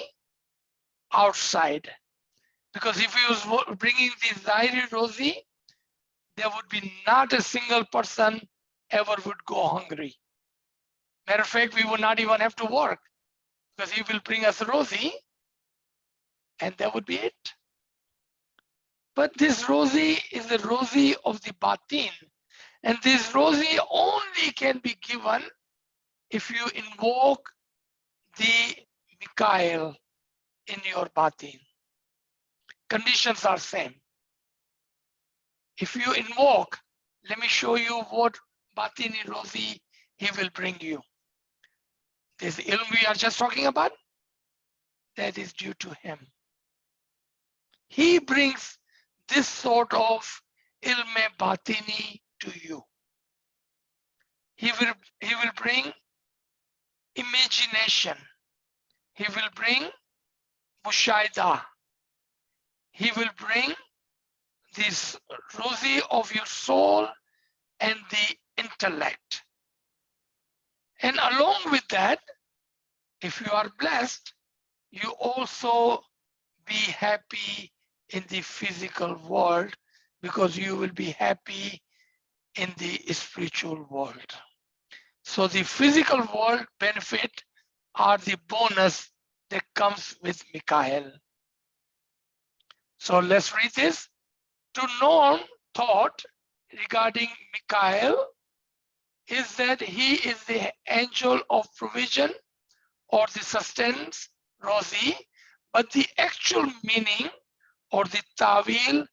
B: outside, because if he was bringing the Zahiri rosy, there would be not a single person ever would go hungry. Matter of fact, we would not even have to work, because he will bring us rosy and that would be it. But this rosy is the rosy of the batin, and this rosy only can be given if you invoke the Mikhail in your batin. Conditions are same. If you invoke, let me show you what batini rosy he will bring you. This ilm we are just talking about, that is due to him. He brings this sort of ilme batini to you. He will bring imagination. He will bring mushaida. He will bring this rosy of your soul and the intellect. And along with that, if you are blessed, you also be happy in the physical world, because you will be happy in the spiritual world. So the physical world benefit are the bonus that comes with Mikhail. So let's read this. To know thought regarding Mikhail is that he is the angel of provision or the sustenance, Rosi, but the actual meaning or the tawil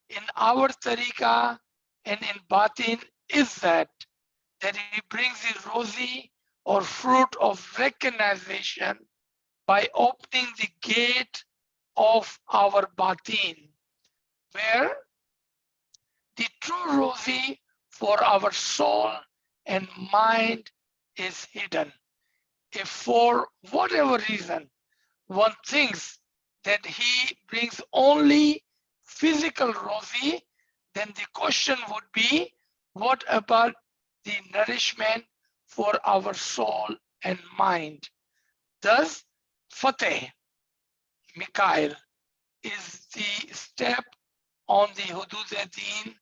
B: in our tariqa and in batin is that he brings the Rosi or fruit of recognition by opening the gate of our batin, where the true Rosi for our soul and mind is hidden. If for whatever reason one thinks that he brings only physical Rosi, then the question would be, what about the nourishment for our soul and mind? Thus, Fateh, Mikhail, is the step on the Hudud-e-Din,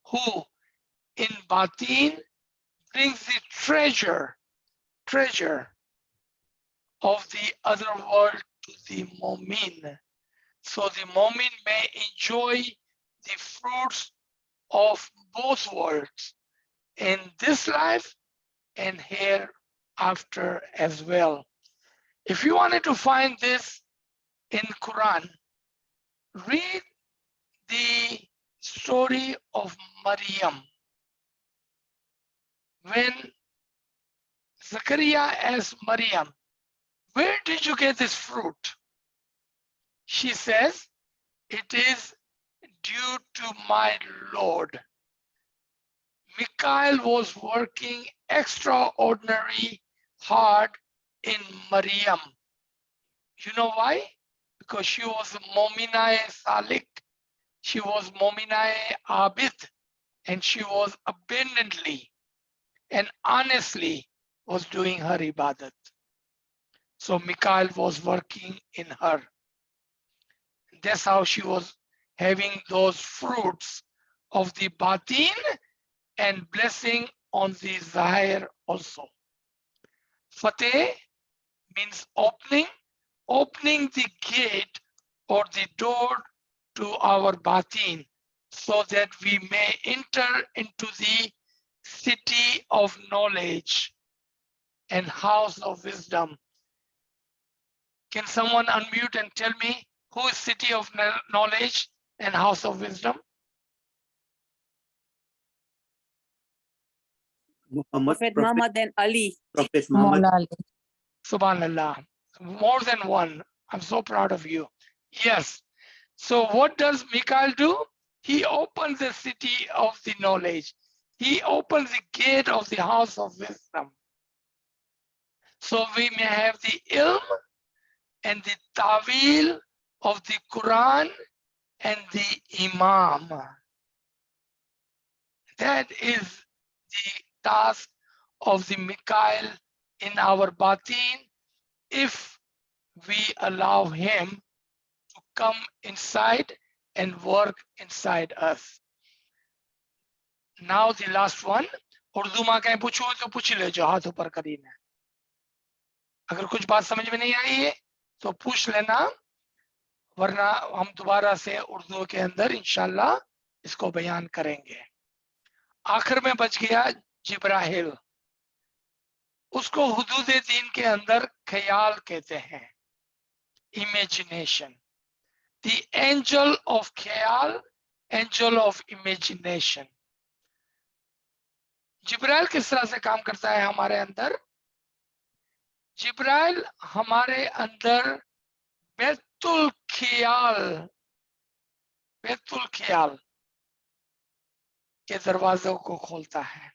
B: who in Batin brings the treasure of the other world to the Mu'min. So the Mu'min may enjoy the fruits of both worlds, in this life and hereafter as well. If you wanted to find this in Quran, read the story of Maryam. When Zachariah asked Maryam, where did you get this fruit? She says, it is due to my Lord. Michael was working extraordinary hard in Maryam. You know why? Because she was Mominae Salik. She was Mominae Abid, and she was abundantly and honestly was doing her ibadat. So Michael was working in her. That's how she was having those fruits of the batin and blessing on the zahir also. Fateh means opening the gate or the door to our batin so that we may enter into the city of knowledge and house of wisdom. Can someone unmute and tell me who is city of knowledge and house of wisdom?
C: Prophet Muhammad and Ali.
D: Prophet Muhammad.
B: Subhanallah. More than one. I'm so proud of you. Yes. So what does Michael do? He opens the city of the knowledge. He opens the gate of the house of wisdom. So we may have the ilm and the tawil of the Quran and the Imam. That is the task of the Mikhail in our batin if we allow him to come inside and work inside us. Now the last one. Urdu में कहीं पूछो तो पूछ ले जो हाथ ऊपर करीने. अगर कुछ बात समझ में नहीं आई है तो पूछ लेना, वरना हम दोबारा से उर्दू के अंदर इंशाल्लाह इसको बयान करेंगे. आखिर में बच गया जिब्राहिल. उसको हुदूद दीन के अंदर ख्याल कहते हैं, इमेजिनेशन. The angel of ख्याल, angel of imagination. जिब्राइल किस तरह से काम करता है हमारे अंदर? जिब्राइल हमारे अंदर बैतुल ख्याल के दरवाजों को खोलता है,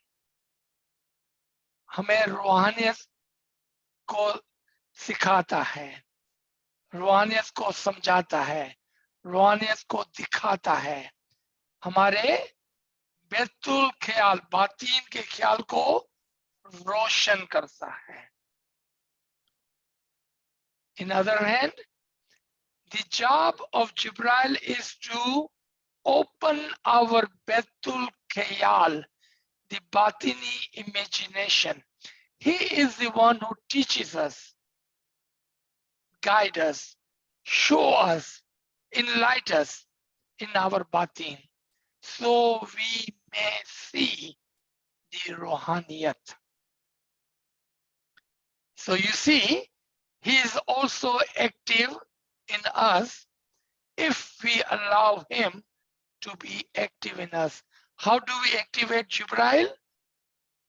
B: हमें रूहानियत को सिखाता है, रूहानियत को समझाता है, रूहानियत को दिखाता है, हमारे बैतुल ख्याल बातीन के ख्याल को रोशन करता है. In other hand, the job of Jibril is to open our Betul Khayal, the Batini imagination. He is the one who teaches us, guide us, show us, enlighten us in our Batin, so we may see the Rohaniyat. So you see, he is also active in us if we allow him to be active in us. How do we activate Jibril?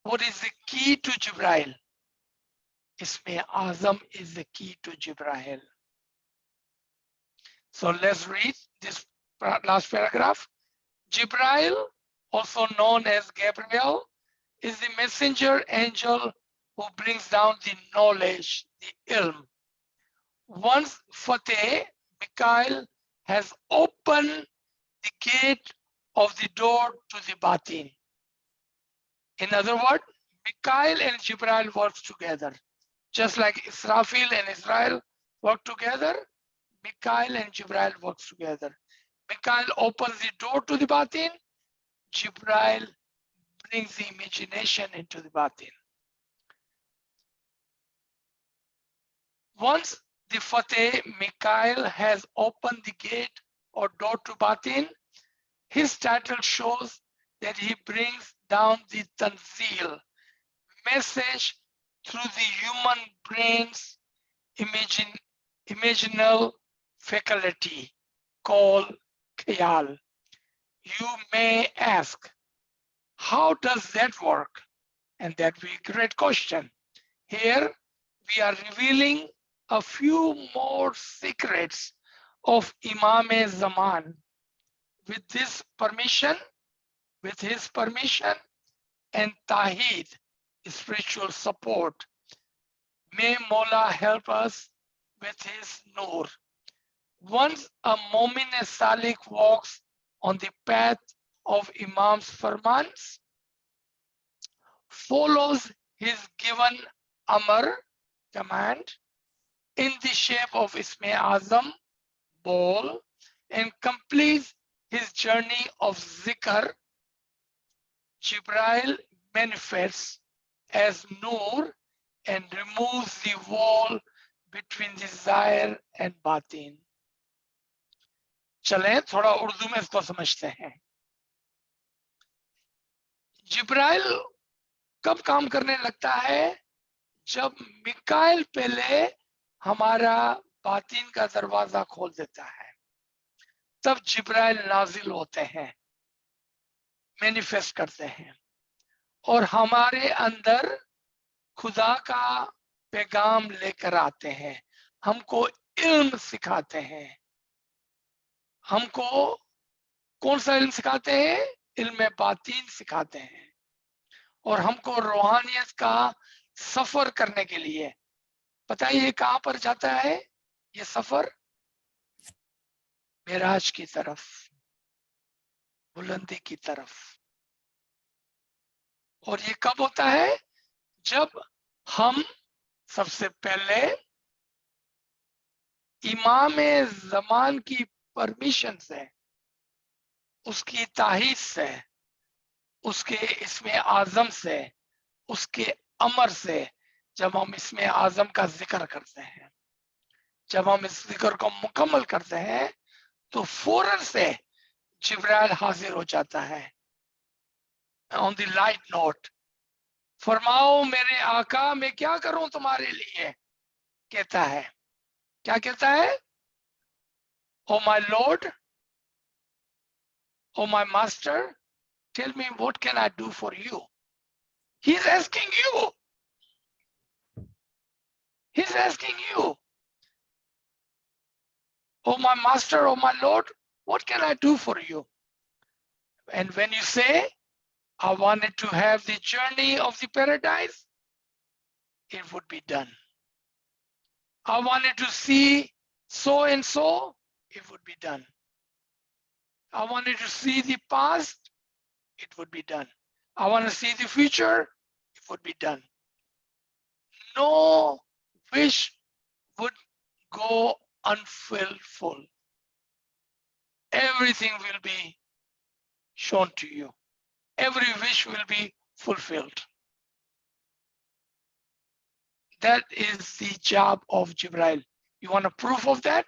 B: What is the key to Jibril? Isme Azam is the key to Jibril. So let's read this last paragraph. Jibril, also known as Gabriel, is the messenger angel who brings down the knowledge, the ilm. Once Fateh, Mikhail, has opened the gate of the door to the batin. In other words, Mikhail and Jibril work together. Just like Israfil and Israel work together, Mikhail and Jibril work together. Mikhail opens the door to the batin, Jibril brings the imagination into the batin. Once the Fateh Mikhail has opened the gate or door to batin, his title shows that he brings down the tanzil message through the human brain's imaginal faculty called khayal. You may ask, how does that work? And that will be a great question. Here we are revealing a few more secrets of Imam Zaman. With his permission and Tahid, spiritual support, may Mola help us with his nur. Once a Momin Salik walks on the path of Imam's farmans, follows his given Amr, command, in the shape of Isme Azam, ball, and completes his journey of zikr, Jibrail manifests as Nur and removes the wall between the Zahir and Batin. चलें थोड़ा उर्दू में इसको समझते हैं. जिब्राइल कब काम करने लगता है? जब मिकाइल पहले हमारा बातिन का दरवाजा खोल देता है, तब जिब्राइल नाजिल होते हैं, मैनिफेस्ट करते हैं और हमारे अंदर खुदा का पैगाम लेकर आते हैं, हमको इल्म सिखाते हैं. हमको कौन सा इल्म सिखाते हैं? इल्म बातीन सिखाते हैं और हमको रूहानियत का सफर करने के लिए. पता है ये कहां पर जाता है ये सफर? मेराज की तरफ, बुलंदी की तरफ. और ये कब होता है? जब हम सबसे पहले इमाम ज़मान की परमिशन से, उसकी ताहीद से, उसके इसमें आजम से, उसके अमर से, जब हम इसमें आजम का जिक्र करते हैं, जब हम इस जिक्र को मुकम्मल करते हैं, तो फौरन से जिब्राइल हाजिर हो जाता है ऑन द लाइट नोट. फरमाओ मेरे आका मैं क्या करूं तुम्हारे लिए, कहता है. क्या कहता है? Oh my lord, oh my master, tell me what can I do for you. He is asking you, he is asking you, oh my master, oh my lord, what can I do for you? And when you say, I wanted to have the journey of the paradise, it would be done. I wanted to see so and so, it would be done. I wanted to see the past, it would be done. I want to see the future, it would be done. No wish would go unfulfilled. Everything will be shown to you. Every wish will be fulfilled. That is the job of Jibrail. You want a proof of that?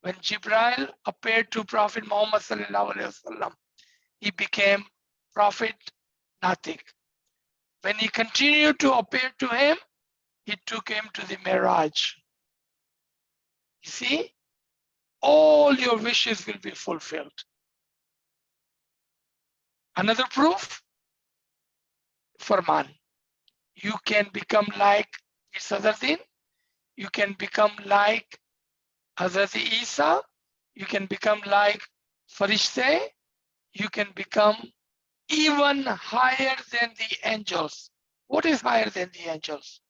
B: When Jibrail appeared to Prophet Muhammad sallallahu alaihi wasallam, he became Prophet Natik. When he continued to appear to him, he took him to the Miraj. You see, all your wishes will be fulfilled. Another proof, Farman. You can become like Sadruddin, you can become like Hazrat Isa, you can become like Farishte, you can become even higher than the angels. What is higher than the angels?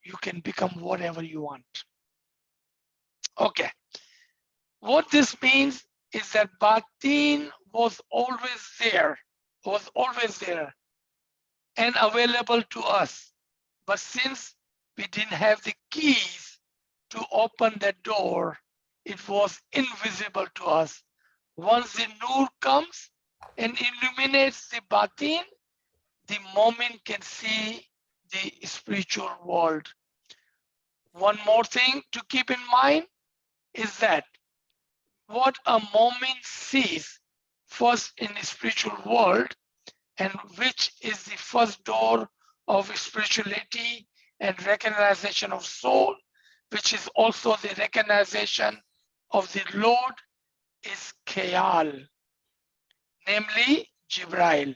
B: You can become whatever you want. Okay. What this means is that Batin was always there and available to us. But since we didn't have the keys to open that door, it was invisible to us. Once the Nur comes and illuminates the Batin, the Momin can see the spiritual world. One more thing to keep in mind is that what a Momin sees first in the spiritual world, and which is the first door of spirituality and recognition of soul, which is also the recognition of the Lord, is Khayal, namely Jibrail.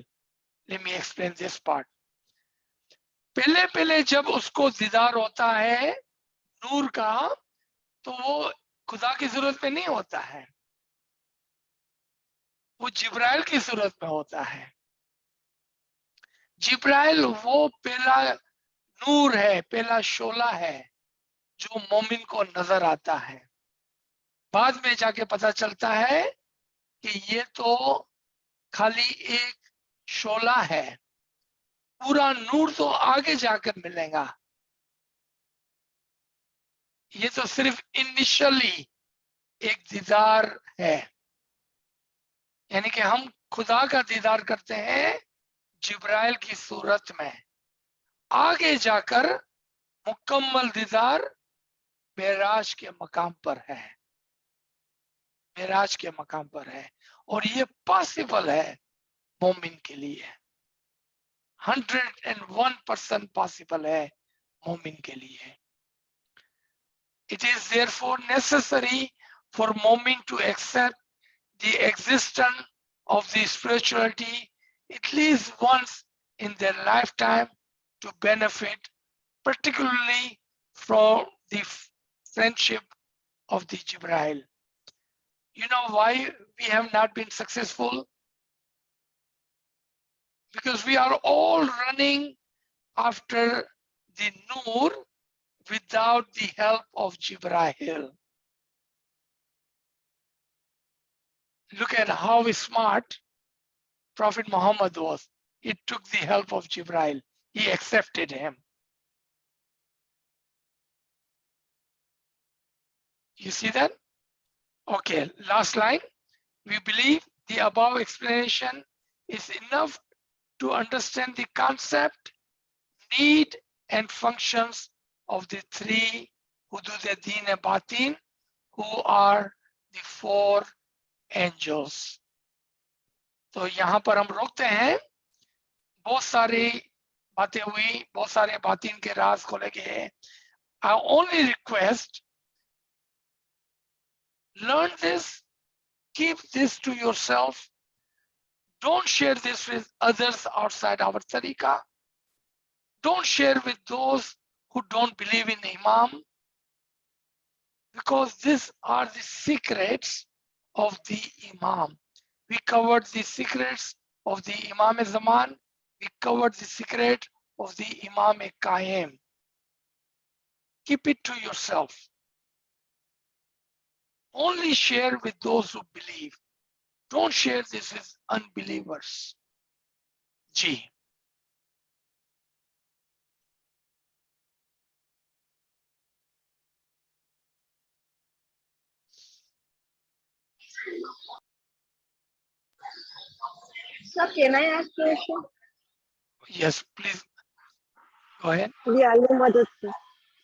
B: Let me explain this part. पहले पहले जब उसको दीदार होता है नूर का, तो वो खुदा की जरूरत में नहीं होता है, वो जिब्राइल की सूरत में होता है। जिब्राइल वो पहला नूर है, पहला शोला है जो मोमिन को नजर आता है। बाद में जाके पता चलता है कि ये तो खाली एक शोला है, पूरा नूर तो आगे जाकर मिलेगा। ये तो सिर्फ इनिशियली एक दीदार है, यानी कि हम खुदा का दीदार करते हैं जिब्राइल की सूरत में। आगे जाकर मुकम्मल दीदार मेराज के मकाम पर है, मेराज के मकाम पर है, और ये पॉसिबल है मोमिन के लिए, 101% पॉसिबल है मोमिन के लिए। It is therefore necessary for momin to accept the existence of the spirituality at least once in their lifetime to benefit particularly from the friendship of the Jibrail. You know why we have not been successful? Because we are all running after the Noor without the help of Jibrail. Look at how smart Prophet Muhammad was. He took the help of Jibrail. He accepted him. You see that? Okay, last line. We believe the above explanation is enough to understand the concept, need, and functions of the three Hudud-e-Din and Batin, who are the four angels. तो यहाँ पर हम रोकते हैं, बहुत सारी बातें हुई, बहुत सारे बातिन के राज खोले गए। I only request, learn this, keep this to yourself. Don't share this with others outside our tariqah. Don't share with those who don't believe in Imam, because these are the secrets of the Imam. We covered the secrets of the Imam Zaman. We covered the secret of the Imam Qaim. Keep it to yourself. Only share with those who believe. Don't share this with unbelievers. Ji.
C: Sir, can I ask you a question?
B: Yes, please. Go ahead.
C: जी आलू मदद से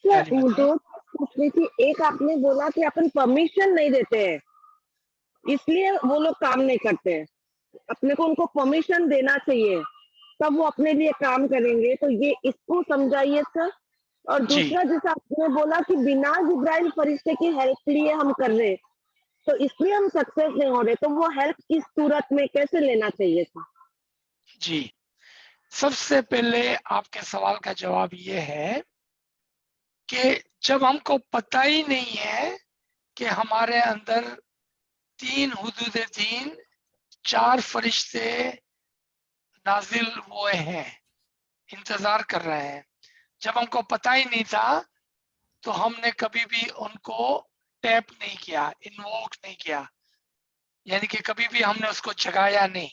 B: Yeah,
C: sir, दो पूछ रही थी। एक आपने बोला कि अपन परमिशन नहीं देते हैं, इसलिए वो लोग काम नहीं करते हैं। अपने को उनको परमिशन देना चाहिए, तब वो अपने लिए काम करेंगे। तो ये इसको समझाइए सर। और
B: जी।
C: दूसरा, जैसा आपने बोला कि बिना जिब्राइल फरिश्ते की हेल्प के लिए हम कर रहे, तो इसलिए हम सक्सेस नहीं हो रहे, तो वो हेल्प किस सूरत में कैसे लेना चाहिए सर?
B: जी, सबसे पहले आपके सवाल का जवाब ये है कि जब हमको पता ही नहीं है कि हमारे अंदर 3 हुदूद-ए-दीन, 4 फरिश्ते नाजिल हुए हैं, इंतजार कर रहे हैं। जब हमको पता ही नहीं था तो हमने कभी भी उनको टैप नहीं किया, इन्वोक नहीं किया, यानी कि कभी भी हमने उसको जगाया नहीं।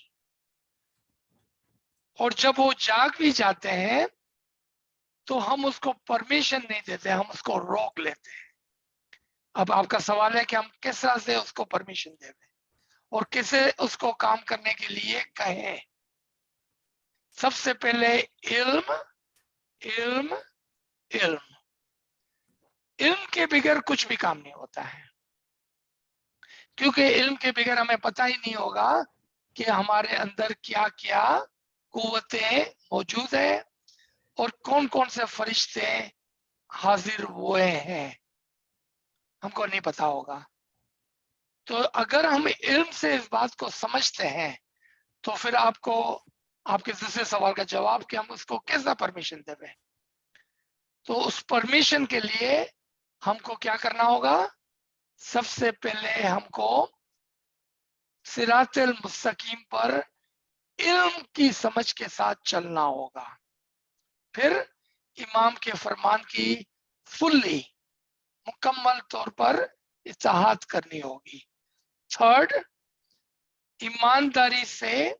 B: और जब वो जाग भी जाते हैं तो हम उसको परमिशन नहीं देते, हम उसको रोक लेते हैं। अब आपका सवाल है कि हम किस तरह से उसको परमिशन दें और कैसे उसको काम करने के लिए कहें। सबसे पहले इल्म, इल्म, इल्म। इल्म के बगैर कुछ भी काम नहीं होता है, क्योंकि इल्म के बगैर हमें पता ही नहीं होगा कि हमारे अंदर क्या क्या कुव्वतें मौजूद है और कौन कौन से फरिश्ते हाजिर हुए हैं, हमको नहीं पता होगा। तो अगर हम इल्म से इस बात को समझते हैं तो फिर आपको आपके दूसरे सवाल का जवाब कि हम उसको कैसा परमिशन देवे, तो उस परमिशन के लिए हमको क्या करना होगा, सबसे पहले हमको सिरातल मुस्तकीम पर इल्म की समझ के साथ चलना होगा, फिर इमाम के फरमान की फुल्ली मुकम्मल तौर पर इत्तेहाद करनी होगी। थर्ड, ईमानदारी से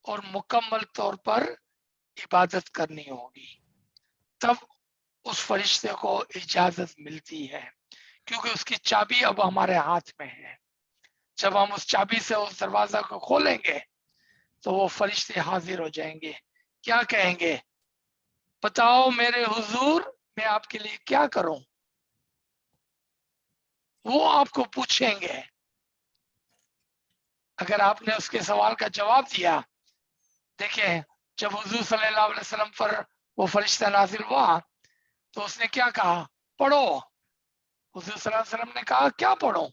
B: और मुकम्मल तौर पर इबादत करनी होगी, तब उस फरिश्ते को इजाजत मिलती है, क्योंकि उसकी चाबी अब हमारे हाथ में है। जब हम उस चाबी से उस दरवाजा को खोलेंगे तो वो फरिश्ते हाजिर हो जाएंगे, क्या कहेंगे, बताओ मेरे हुजूर मैं आपके लिए क्या करूं, वो आपको पूछेंगे। अगर आपने उसके सवाल का जवाब दिया, देखें जब हुजूर सल्लल्लाहु अलैहि वसल्लम पर वो फरिश्ता नाजिल हुआ तो उसने क्या कहा, पढ़ो। हुजूर सल्लल्लाहु अलैहि वसल्लम ने कहा क्या पढ़ो,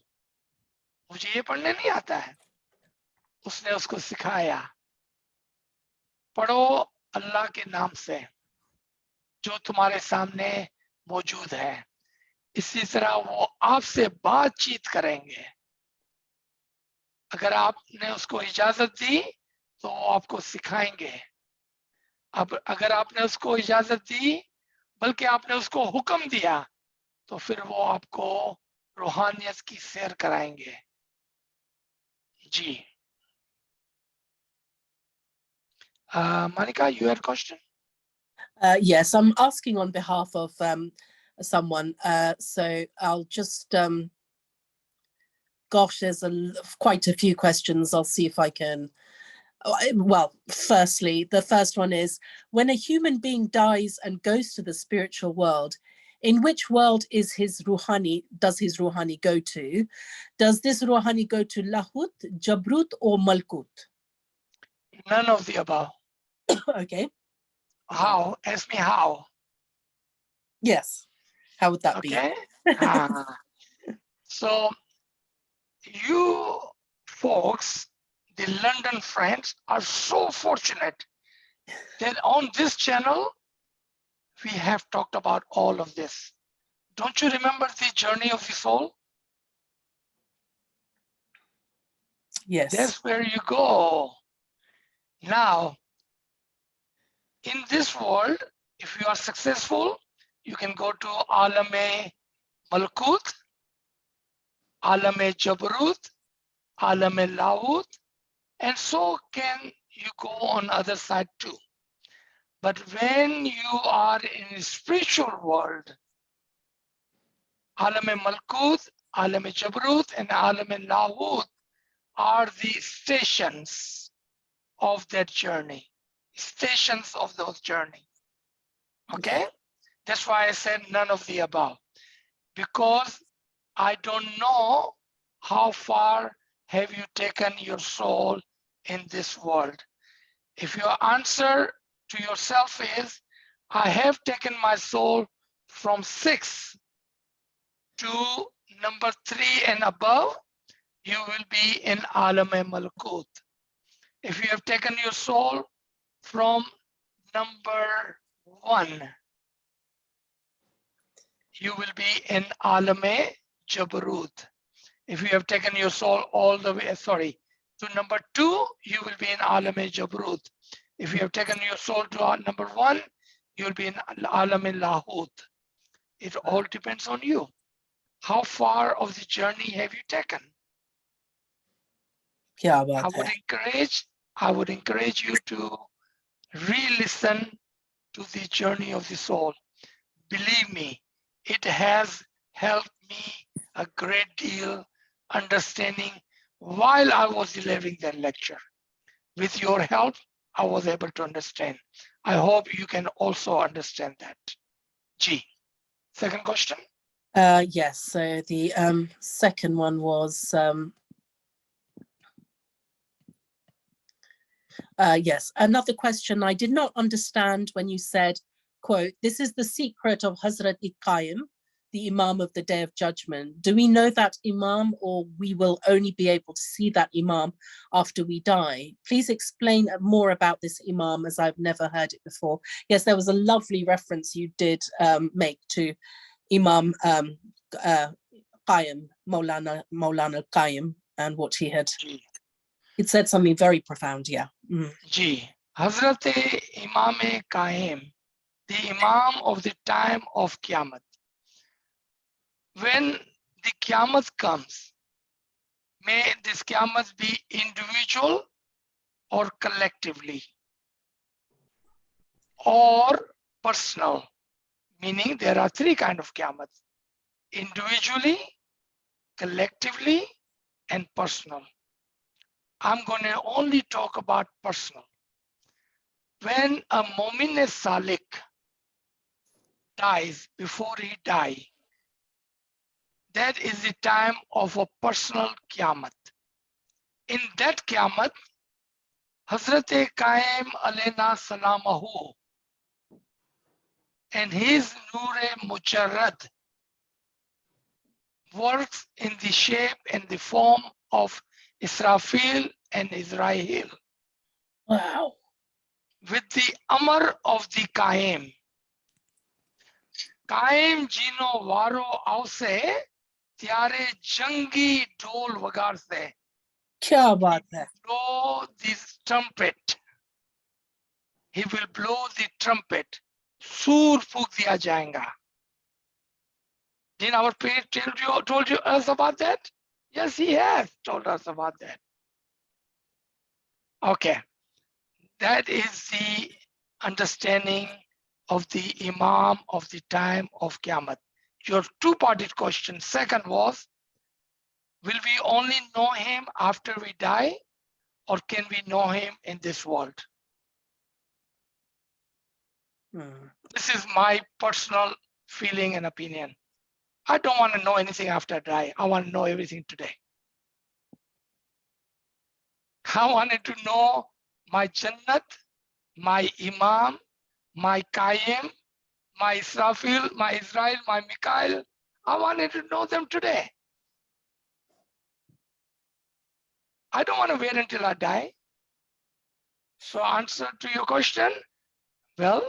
B: मुझे ये पढ़ने नहीं आता है। उसने उसको सिखाया, पढ़ो अल्लाह के नाम से जो तुम्हारे सामने मौजूद है। इसी तरह वो आपसे बातचीत करेंगे। अगर आपने उसको इजाजत दी तो वो आपको सिखाएंगे। अब अगर आपने उसको इजाजत दी, बल्कि आपने उसको हुक्म दिया, तो फिर वो आपको रूहानियत की सैर कराएंगे। जी Monica, you had a question?
A: Yes, I'm asking on behalf of someone. So I'll just, gosh, there's quite a few questions. I'll see if I can. Well, firstly, the first one is, when a human being dies and goes to the spiritual world, in which world is does his ruhani go to? Does this ruhani go to Lahut, Jabrut, or Malkut?
B: None of the above.
A: Okay.
B: How? Ask me how.
A: Yes. How would that be?
B: Okay. So you folks, the London friends, are so fortunate that on this channel we have talked about all of this. Don't you remember the journey of the soul?
A: Yes.
B: That's where you go. Now, in this world, if you are successful, you can go to Alame Malkut, Alame Jabarut, Alame Lahut, and so can you go on other side too. But when you are in the spiritual world, Alame Malkut, Alame Jabarut, and Alame Lahut are the stations of that journey, stations of those journey. Okay? That's why I said none of the above, because I don't know how far have you taken your soul in this world. If your answer to yourself is, I have taken my soul from 6 to number 3 and above, you will be in Alam-e Malkut. If you have taken your soul from number 1, you will be in Alam-e Jabarut. If you have taken your soul all the way, to number 2, you will be in Alam-e Jabarut. If you have taken your soul to number 1, you will be in Alam-e Lahut. It all depends on you. How far of the journey have you taken?
A: Kya baat hai.
B: I would encourage you to re-listen to the journey of the soul. Believe me, it has helped me a great deal understanding while I was delivering that lecture. With your help, I was able to understand. I hope you can also understand that. G. Second question?
A: Yes, so the second one was, Yes, another question. I did not understand when you said, quote, this is the secret of Hazrat Iqaim, the Imam of the Day of Judgment. Do we know that Imam, or we will only be able to see that Imam after we die? Please explain more about this Imam, as I've never heard it before. Yes, there was a lovely reference you did make to Imam Qayyim, Maulana Qayyim, and what he had. It said something very profound, yeah.
B: Ji, Hazrat Imam Qaim, the Imam of the time of Qiyamah. When the Qiyamah comes, may this Qiyamah be individual or collectively, or personal, meaning there are three kinds of Qiyamah: individually, collectively, and personal. I'm going to only talk about personal. When a Mu'min Salik dies, before he dies, that is the time of a personal Qiyamah. In that Qiyamah, Hazrat Qaim alayna salamahu and his Noor-e Mujarrad works in the shape and the form of Israfil and Israel.
A: Wow.
B: With the Amr of the Qaim. Qaim jino waro avse tyare jangi dhol wagarse.
A: Kya baat hai.
B: Blow this trumpet. He will blow the trumpet. Sur phuk diya jayega. Didn't our priest told us about that? Yes, he has told us about that. Okay. That is the understanding of the Imam of the time of Qiyamah. Your two-parted question. Second was, will we only know him after we die, or can we know him in this world? This is my personal feeling and opinion. I don't want to know anything after I die. I want to know everything today. I wanted to know my Jannat, my Imam, my Qayyim, my Israfil, my Israel, my Mikael. I wanted to know them today. I don't want to wait until I die. So answer to your question, well,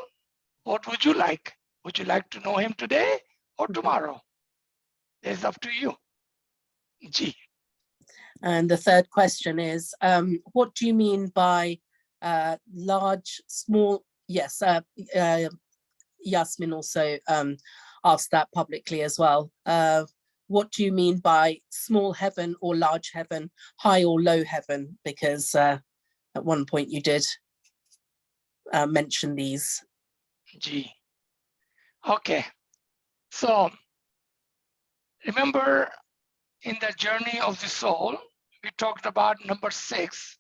B: what would you like? Would you like to know him today or tomorrow? It's up to you. Ji.
A: And the third question is, what do you mean by large, small? Yes, Yasmin also asked that publicly as well. What do you mean by small heaven or large heaven, high or low heaven? Because at one point you did mention these.
B: Ji. Okay. So remember, in the journey of the soul, we talked about number 6,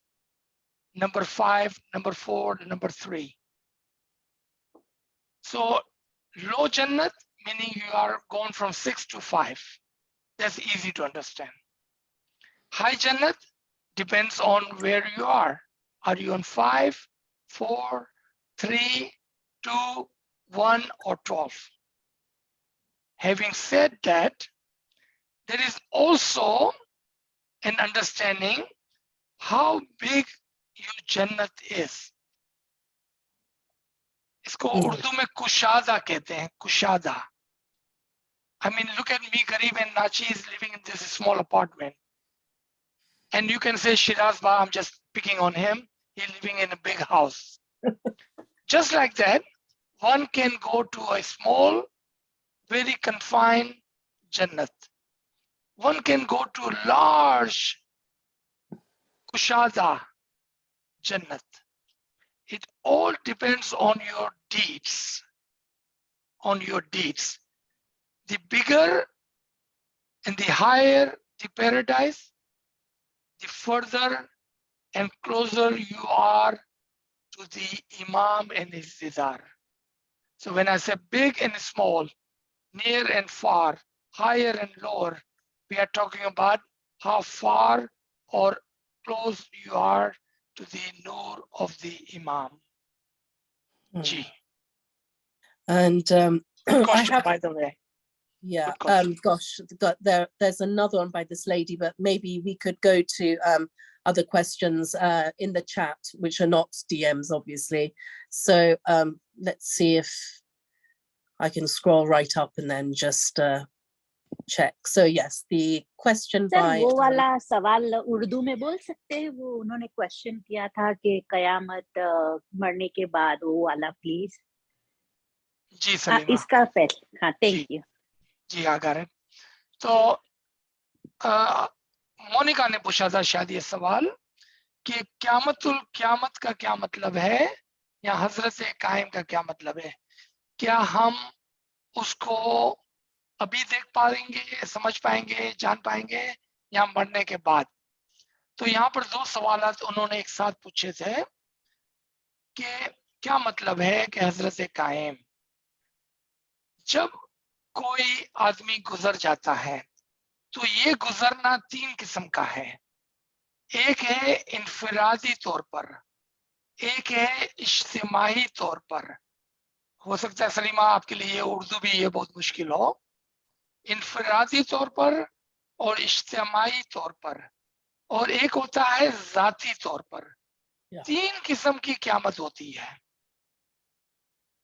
B: number 5, number 4, number 3. So low Jannat, meaning you are gone from 6 to 5. That's easy to understand. High Jannat depends on where you are. Are you on 5, 4, 3, 2, 1, or 12? Having said that, there is also an understanding how big your Jannat is. इसको उर्दू में कुशादा कहते हैं, कुशादा. I mean, look at me, Garib, and Nachi is living in this small apartment. And you can say, Shiraz Ba, I'm just picking on him. He's living in a big house. Just like that, one can go to a small, very confined Jannat. One can go to a large Kushada Jannat. It all depends on your deeds. On your deeds. The bigger and the higher the paradise, the further and closer you are to the Imam and his Didar. So when I say big and small, near and far, higher and lower, we are talking about how far or close you are to the Noor of the Imam. Ji.
A: And
B: Good
A: I
B: question,
A: have,
B: by the way.
A: yeah,
B: Good question.
A: gosh, there's another one by this lady, but maybe we could go to other questions in the chat, which are not DMs, obviously. So let's see if I can scroll right up and then just check. So yes, the question
E: sir
A: by
E: वो वाला सवाल उर्दू में बोल सकते हैं? वो उन्होंने question किया था कि कयामत मरने के बाद, वो वाला प्लीज.
B: जी सलीमा.
E: इसका पहले. हाँ, थैंक यू.
B: जी हाँ, got it. तो मोनिका ने पूछा था शायद ये सवाल कि क़यामत का क्या मतलब है या हजरत कायम का क्या मतलब है. क्या हम उसको अभी देख पाएंगे, समझ पाएंगे, जान पाएंगे या मरने के बाद. तो यहाँ पर दो सवाल उन्होंने एक साथ पूछे थे कि क्या मतलब है कि हजरत कायम. जब कोई आदमी गुजर जाता है तो ये गुजरना तीन किस्म का है. एक है इनफरादी तौर पर, एक है इज्तिमाही तौर पर. हो सकता है सलीमा आपके लिए उर्दू भी ये बहुत मुश्किल हो. इनफरादी तौर पर और इज्तिमाही तौर पर, और एक होता है जाती तौर पर. तीन किस्म की क़यामत होती है.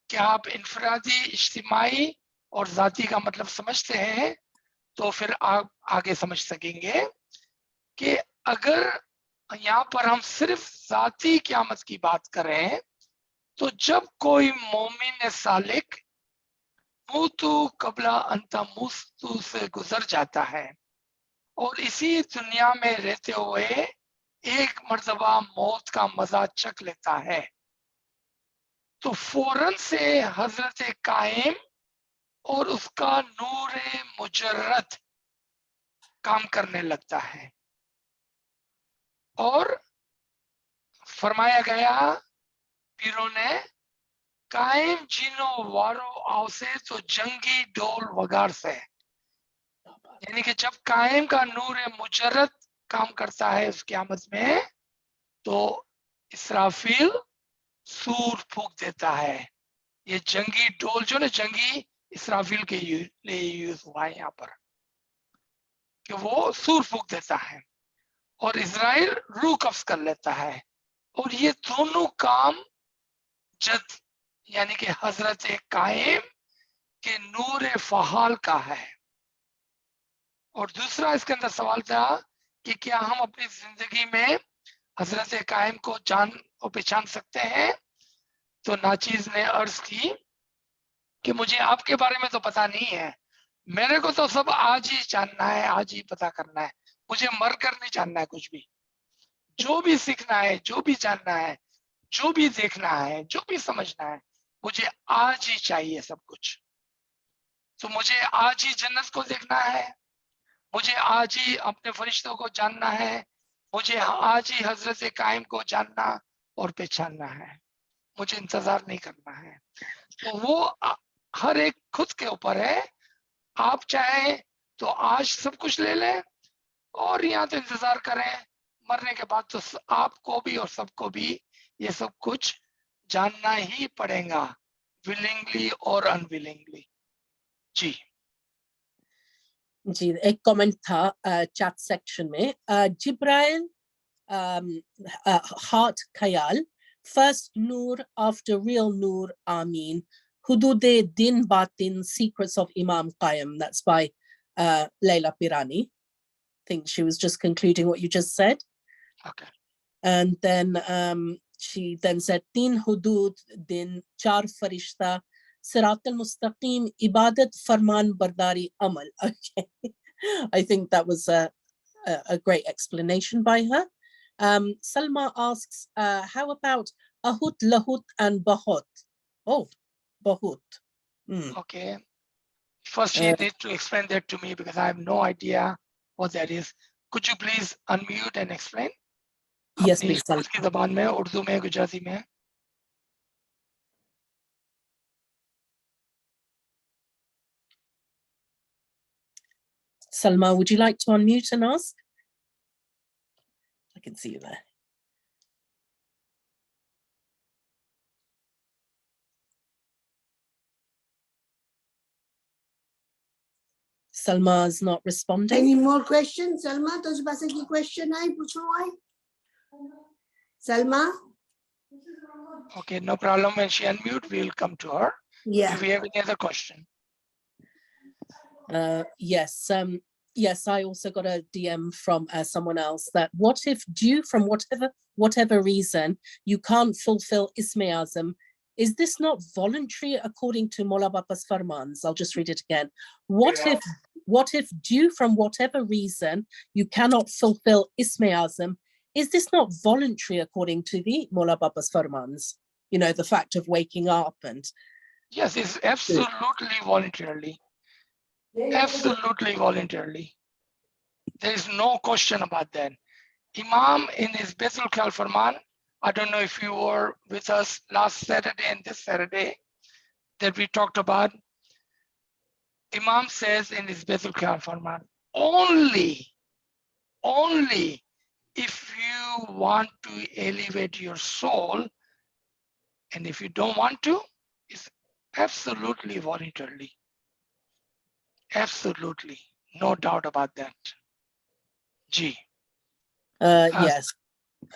B: क्या आप इनफरादी, इज्तिमाही और जाती का मतलब समझते हैं? तो फिर आप आगे समझ सकेंगे कि अगर यहाँ पर हम सिर्फ जाती क़यामत की बात करें तो जब कोई मोमिन सालिक मूतु कबला अंता मुस्तु से गुजर जाता है और इसी दुनिया में रहते हुए एक मर्तबा मौत का मजा चख लेता है तो फौरन से हजरत कायम और उसका नूर मुजर्रद काम करने लगता है. और फरमाया गया पीरों ने, कायम जीनो वारो आवसे तो जंगी डोल वगार से. यानी कि जब कायम का नूर मुजर्रद काम करता है उस क़यामत में तो इसराफील सूर फूंक देता है. ये जंगी डोल जो ना जंगी इसराफील के लिए यूज हुआ है यहाँ पर कि वो सूर फूंक देता है और इजराइल रूह कब्ज कर लेता है. और ये दोनों काम जद यानी कि हजरत कायम के नूर फहाल का है. और दूसरा इसके अंदर सवाल था कि क्या हम अपनी जिंदगी में हजरत कायम को जान और पहचान सकते हैं. तो नाचीज ने अर्ज की कि मुझे आपके बारे में तो पता नहीं है, मेरे को तो सब आज ही जानना है, आज ही पता करना है. मुझे मर कर नहीं जानना है कुछ भी. जो भी सीखना है, जो भी जानना है, जो भी देखना है, जो भी समझना है, मुझे आज ही चाहिए सब कुछ. तो मुझे आज ही जन्नत को देखना है, मुझे आज ही अपने फरिश्तों को जानना है, मुझे आज ही हजरत कायम को जानना और पहचानना है. मुझे इंतजार नहीं करना है. तो वो हर एक खुद के ऊपर है. आप चाहें तो आज सब कुछ ले लें और यहाँ तो इंतजार करें, मरने के बाद तो आपको भी और सबको भी ये सब कुछ जानना ही पड़ेगा, विलिंगली और अनविलिंगली. जी
A: जी एक कमेंट था चैट सेक्शन में. जिब्राइल heart khayal, first nur after real nur, Ameen. Hudude din batin, secrets of Imam Qayyim. That's by Leila Pirani. I think she was just concluding what you just said.
B: Okay.
A: And then she then said, Tin hudud din char farishta, Sirat al-Mustaqim, Ibadat Farman Bardari Amal. Okay. I think that was a great explanation by her. Salma asks, how about Ahut, Lahut, and Bahut? Oh, Bahut.
B: Okay. First, you need to explain that to me because I have no idea what that is. Could you please unmute and explain?
A: Yes, please.
B: खुद की ज़बान में, उर्दू में, गुजराती में.
A: Salma, would you like to unmute and ask? I can see you there. Salma's not responding.
D: Any more questions? Salma, तुझे पास की question आई पूछो आई? Salma?
B: Okay, no problem. When she unmute, we'll come to her.
D: Yeah.
B: If we have any other question.
A: Yes. Yes, I also got a DM from someone else that what if due from whatever reason you can't fulfill Isme Azam, is this not voluntary according to Mola Bapa's farmans? I'll just read it again. What if due from whatever reason you cannot fulfill Isme Azam, is this not voluntary according to the Mola Bapa's farmans? You know, the fact of waking up and...
B: Yes, it's absolutely voluntarily. Absolutely voluntarily. There is no question about that. Imam in his Baitul Khal Farman, I don't know if you were with us last Saturday and this Saturday that we talked about. Imam says in his Baitul Khal Farman, only if you want to elevate your soul, and if you don't want to, it's absolutely voluntarily. Absolutely. No doubt about that. G.
A: Yes.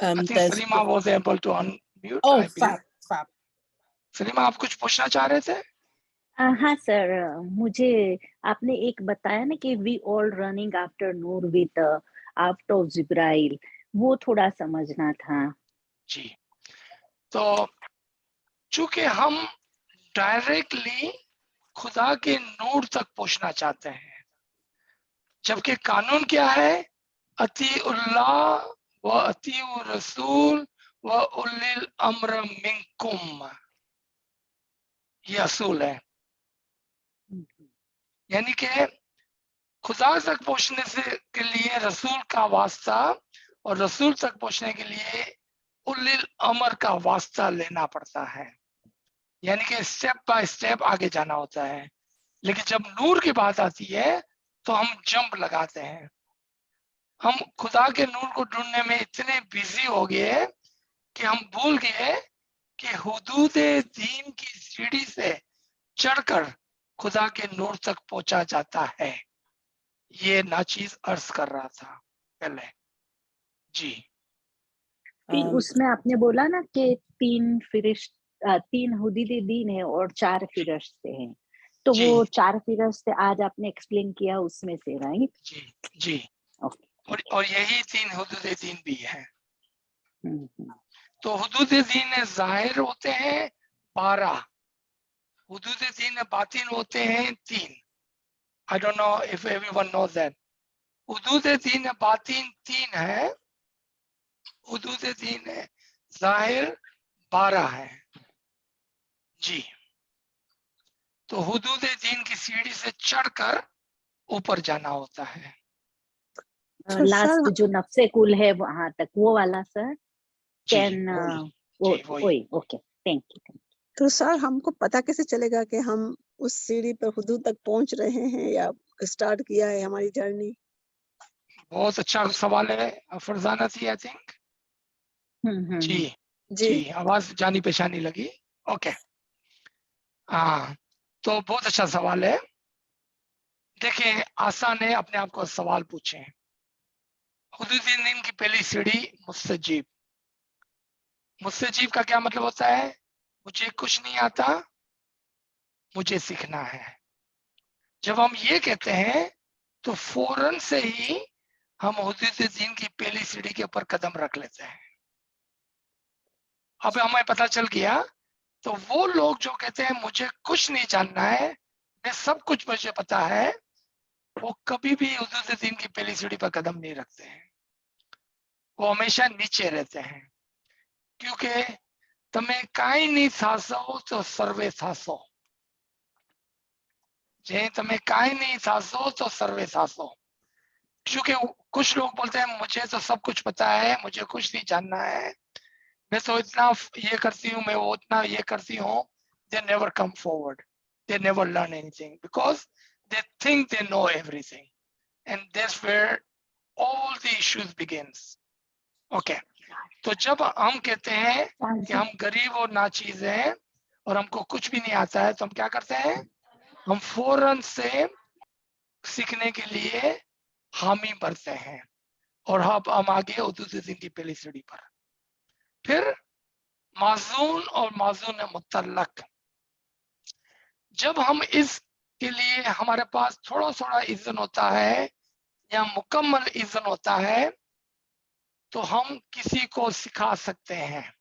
B: I think
A: There's...
B: Salima was able to unmute.
A: Oh,
B: I believe.
A: fab.
B: Salima, आप कुछ पूछना चाह रहे थे?
E: हाँ sir, मुझे आपने एक बताया ना कि we all running after Noor with act of Jibrail, वो थोड़ा समझना था.
B: जी. तो चूंकि हम डायरेक्टली खुदा के नूर तक पहुंचना चाहते हैं, जबकि कानून क्या है? अतीउल्लाह व अतीउ रसूल व उलिल अम्र मिनकुम, ये असूल है. यानी कि खुदा तक पहुंचने से के लिए रसूल का वास्ता और रसूल तक पहुंचने के लिए उलिल अमर का वास्ता लेना पड़ता है. यानी कि स्टेप बाय स्टेप आगे जाना होता है. लेकिन जब नूर की बात आती है तो हम जंप लगाते हैं. हम खुदा के नूर को ढूंढने में इतने बिजी हो गए कि हम भूल गए कि हुदूद दीन की सीढ़ी से चढ़कर खुदा के नूर तक पहुंचा जाता है. ये नाचीज अर्ज कर रहा था पहले. जी.
E: फिर उसमें आपने बोला ना कि 3 हुदूद दीन है और 4 फिरिश्ते हैं, तो
B: जी.
E: वो 4 फिरिश्ते आज आपने एक्सप्लेन किया उसमें से, राइट?
B: जी. जी.
E: ओके.
B: और यही 3 हुदूद दीन भी है.
E: हम्म.
B: तो हुदूद दीन ज़ाहिर होते हैं 12, हुदूद दीन बातिन होते हैं 3. I don't know if everyone knows that. हुदूद दीन बातिन 3 है, हुदूद दीन ज़ाहिर 12 है. जी. तो हुदूद दीन की सीढ़ी से चढ़कर ऊपर जाना होता है.
E: लास्ट जो नफ्से कुल है वहां तक, वो वाला सर.
B: जी.
E: कैन
B: वही.
E: Okay, thank you.
F: तो सर हमको पता कैसे चलेगा कि हम उस सीढ़ी पर हुदूद तक पहुंच रहे हैं या स्टार्ट किया है हमारी जर्नी?
B: बहुत अच्छा सवाल है फरजाना थी, आई थिंक. जी. जी. आवाज जानी पहचानी लगी. ओके. हाँ, तो बहुत अच्छा सवाल है. देखिए, आसा ने अपने आप को सवाल पूछे. हुदूद दीन की पहली सीढ़ी मुस्तजीब. मुस्तजीब का क्या मतलब होता है? मुझे कुछ नहीं आता, मुझे सीखना है. जब हम ये कहते हैं तो फौरन से ही हम हुदूद दीन की पहली सीढ़ी के ऊपर कदम रख लेते हैं. अब हमें पता चल गया. तो वो लोग जो कहते हैं मुझे कुछ नहीं जानना है, मैं सब कुछ मुझे पता है, वो कभी भी हुदूद दीन की पहली सीढ़ी पर कदम नहीं रखते हैं. वो हमेशा नीचे रहते हैं. क्योंकि तमें काई नहीं थासो तो सर्वे थासो. जे तमें काई नहीं थासो तो सर्वे थासो. क्योंकि कुछ लोग बोलते हैं मुझे तो सब कुछ पता है, मुझे कुछ नहीं जानना है, मैं तो इतना ये करती हूँ, मैं वो इतना ये करती हूँ. They never come forward. They never learn anything because they think they know everything, and that's where all the issues begins. Okay. तो जब हम कहते हैं कि हम गरीब और नाचीज हैं और हमको कुछ भी नहीं आता है, तो हम क्या करते हैं? हम फौरन से सीखने के लिए हामी भरते हैं। और हम आगे हुदूद दीन की पहली सीढ़ी पर। फिर माजून और माजून मुतल्लक, जब हम इसके लिए हमारे पास थोड़ा थोड़ा इज़्न होता है या मुकम्मल इज़्न होता है तो हम किसी को सिखा सकते हैं,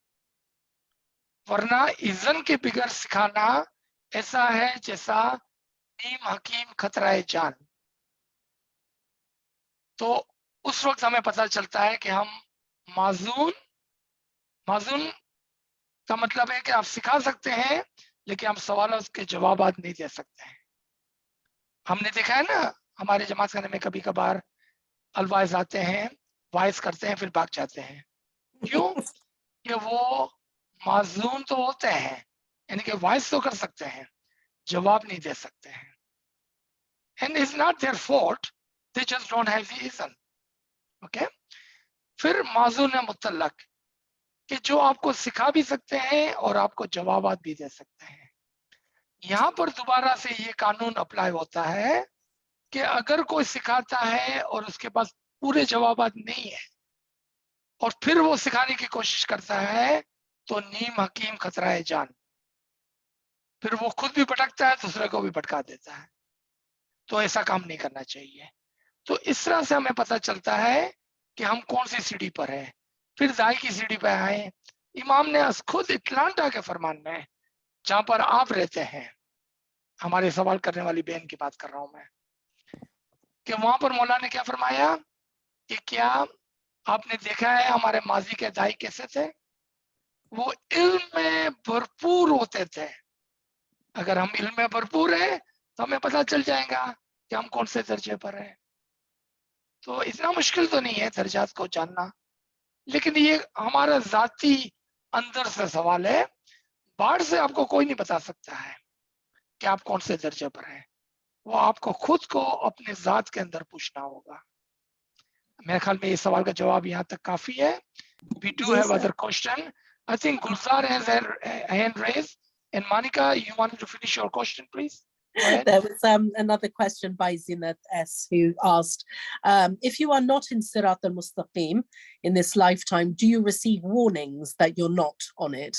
B: वरना इज़्न के बगैर सिखाना ऐसा है जैसा नीम हकीम खतराए जान। तो उस वक्त हमें पता चलता है कि हम माजून का मतलब है कि आप सिखा सकते हैं लेकिन आप सवालों के जवाब नहीं दे सकते हैं। हमने देखा है ना, हमारे जमात खाने में कभी कभार अलवाइज आते हैं, वाइस करते हैं, फिर भाग जाते हैं। क्यों? कि वो माजून तो होते हैं, यानी कि वाइस तो कर सकते हैं, जवाब नहीं दे सकते हैं। And it's not their fault, they just don't have the reason. Okay. फिर माजून मुतल्लक, कि जो आपको सिखा भी सकते हैं और आपको जवाब भी दे सकते हैं। यहाँ पर दोबारा से ये कानून अप्लाई होता है कि अगर कोई सिखाता है और उसके पास पूरे जवाब नहीं है और फिर वो सिखाने की कोशिश करता है तो नीम हकीम खतराए जान, फिर वो खुद भी भटकता है, दूसरे को भी भटका देता है। तो ऐसा काम नहीं करना चाहिए। तो इस तरह से हमें पता चलता है कि हम कौन सी सीढ़ी पर है। फिर दाई की सीढ़ी पर आए। इमाम ने खुद इटलांटा के फरमान में, जहां पर आप रहते हैं, हमारे सवाल करने वाली बहन की बात कर रहा हूं मैं, कि वहां पर मौला ने क्या फरमाया कि क्या आपने देखा है हमारे माजी के दाई कैसे थे? वो इल्म में भरपूर होते थे। अगर हम इल्म में भरपूर हैं तो हमें पता चल जाएगा कि हम कौन से दर्जे पर हैं। तो इतना मुश्किल तो नहीं है दर्जात को जानना, लेकिन ये हमारा जाती अंदर से सवाल है। बाहर से आपको कोई नहीं बता सकता है कि आप कौन से दर्जे पर हैं। वो आपको खुद को अपने जात के अंदर पूछना होगा। मेरे ख्याल में इस सवाल का जवाब यहाँ तक काफी है। We do
D: ji
B: have
D: sir.
B: other question. I think Gulzar has her hand raised. And Monica, you wanted to finish your question, please? Go ahead.
A: There was another question by Zinat S, who asked, if you are not in Sirat al-Mustaqim in this lifetime, do you receive warnings that you're not on it?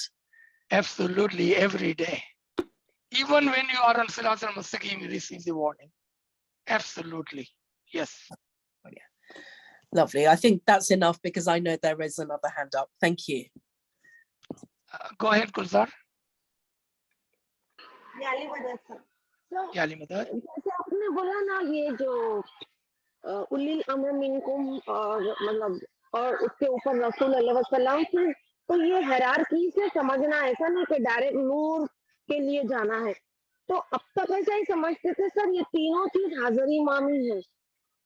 B: Absolutely, every day. Even when you are on Sirat al-Mustaqim, you receive the warning. Absolutely, yes.
A: Lovely. I think that's enough because I know there is another hand up. Thank you.
B: Go ahead, Gulzar.
C: So,
B: Yali Madad.
C: जैसे आपने बोला ना, ये जो उलिल अम्र मिनकुम और मतलब और उसके ऊपर रसूल अल्लाह वसल्लम की, तो ये हायरार्की से समझना, ऐसा नहीं कि डायरेक्ट नूर के लिए जाना है। तो अब तक ऐसा ही समझते थे सर, ये तीनों चीज हाजिर इमामी है।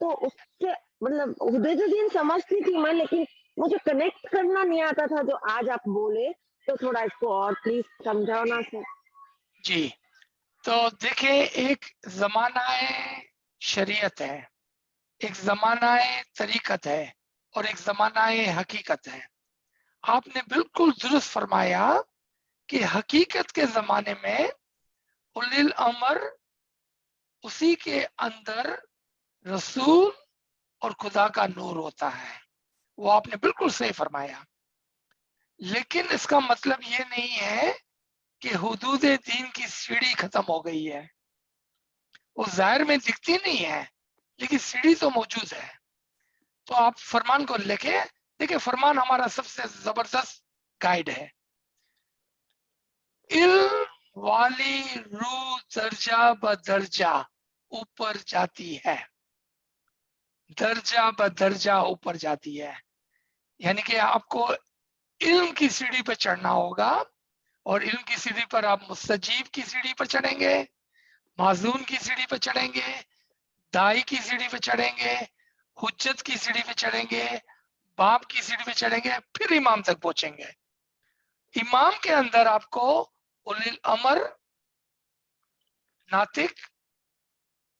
C: तो उससे मतलब हुदैजुद्दीन समझती थी मैं, लेकिन मुझे कनेक्ट करना नहीं आता था। जो आज आप बोले तो थोड़ा इसको और प्लीज समझाओ ना सर।
B: जी, तो देखिए, एक जमानाए शरीयत है, एक जमानाए तरीकत है और एक जमानाए हकीकत है। आपने बिल्कुल दुरुस्त फरमाया कि हकीकत के जमाने में उलिल अमर, उसी के अंदर रसूल और खुदा का नूर होता है। वो आपने बिल्कुल सही फरमाया। लेकिन इसका मतलब ये नहीं है कि हुदूद दीन की सीढ़ी खत्म हो गई है। वो जाहिर में दिखती नहीं है, लेकिन सीढ़ी तो मौजूद है। तो आप फरमान को लेके देखिए, फरमान हमारा सबसे जबरदस्त गाइड है। इल्म वाली रूह दर्जा ब दर्जा ऊपर जाती है, दर्जा ब दर्जा ऊपर जाती है। यानी कि आपको इल्म की सीढ़ी पर चढ़ना होगा, और इल्म की सीढ़ी पर आप मुस्तजीब की सीढ़ी पर चढ़ेंगे, माजून की सीढ़ी पर चढ़ेंगे, दाई की सीढ़ी पर चढ़ेंगे, हुज्जत की सीढ़ी पर चढ़ेंगे, बाप की सीढ़ी पर चढ़ेंगे, फिर इमाम तक पहुंचेंगे। इमाम के अंदर आपको उलिल अमर, नातिक,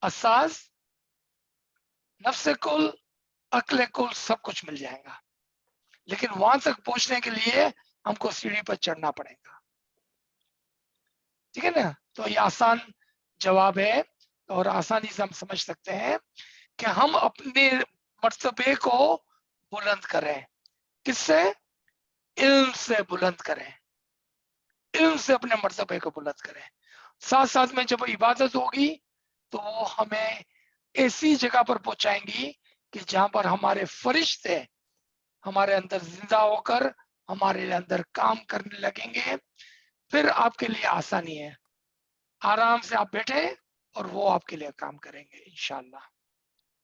B: असाज, नफ्स कुल, अक्ल कुल सब कुछ मिल जाएगा। लेकिन वहां तक पहुंचने के लिए हमको सीढ़ी पर चढ़ना पड़ेगा। ठीक है ना? तो ये आसान जवाब है। और आसानी से हम समझ सकते हैं कि हम अपने मर्तबे को बुलंद करें। किससे? इल्म से बुलंद करें, इल्म से अपने मर्तबे को बुलंद करें। साथ साथ में जब इबादत होगी तो वो हमें ऐसी जगह पर पहुंचाएंगी कि जहां पर हमारे फरिश्ते हमारे अंदर जिंदा होकर हमारे अंदर काम करने लगेंगे। फिर आपके लिए आसानी है, आराम से आप बैठे और वो आपके लिए काम करेंगे इंशाल्लाह।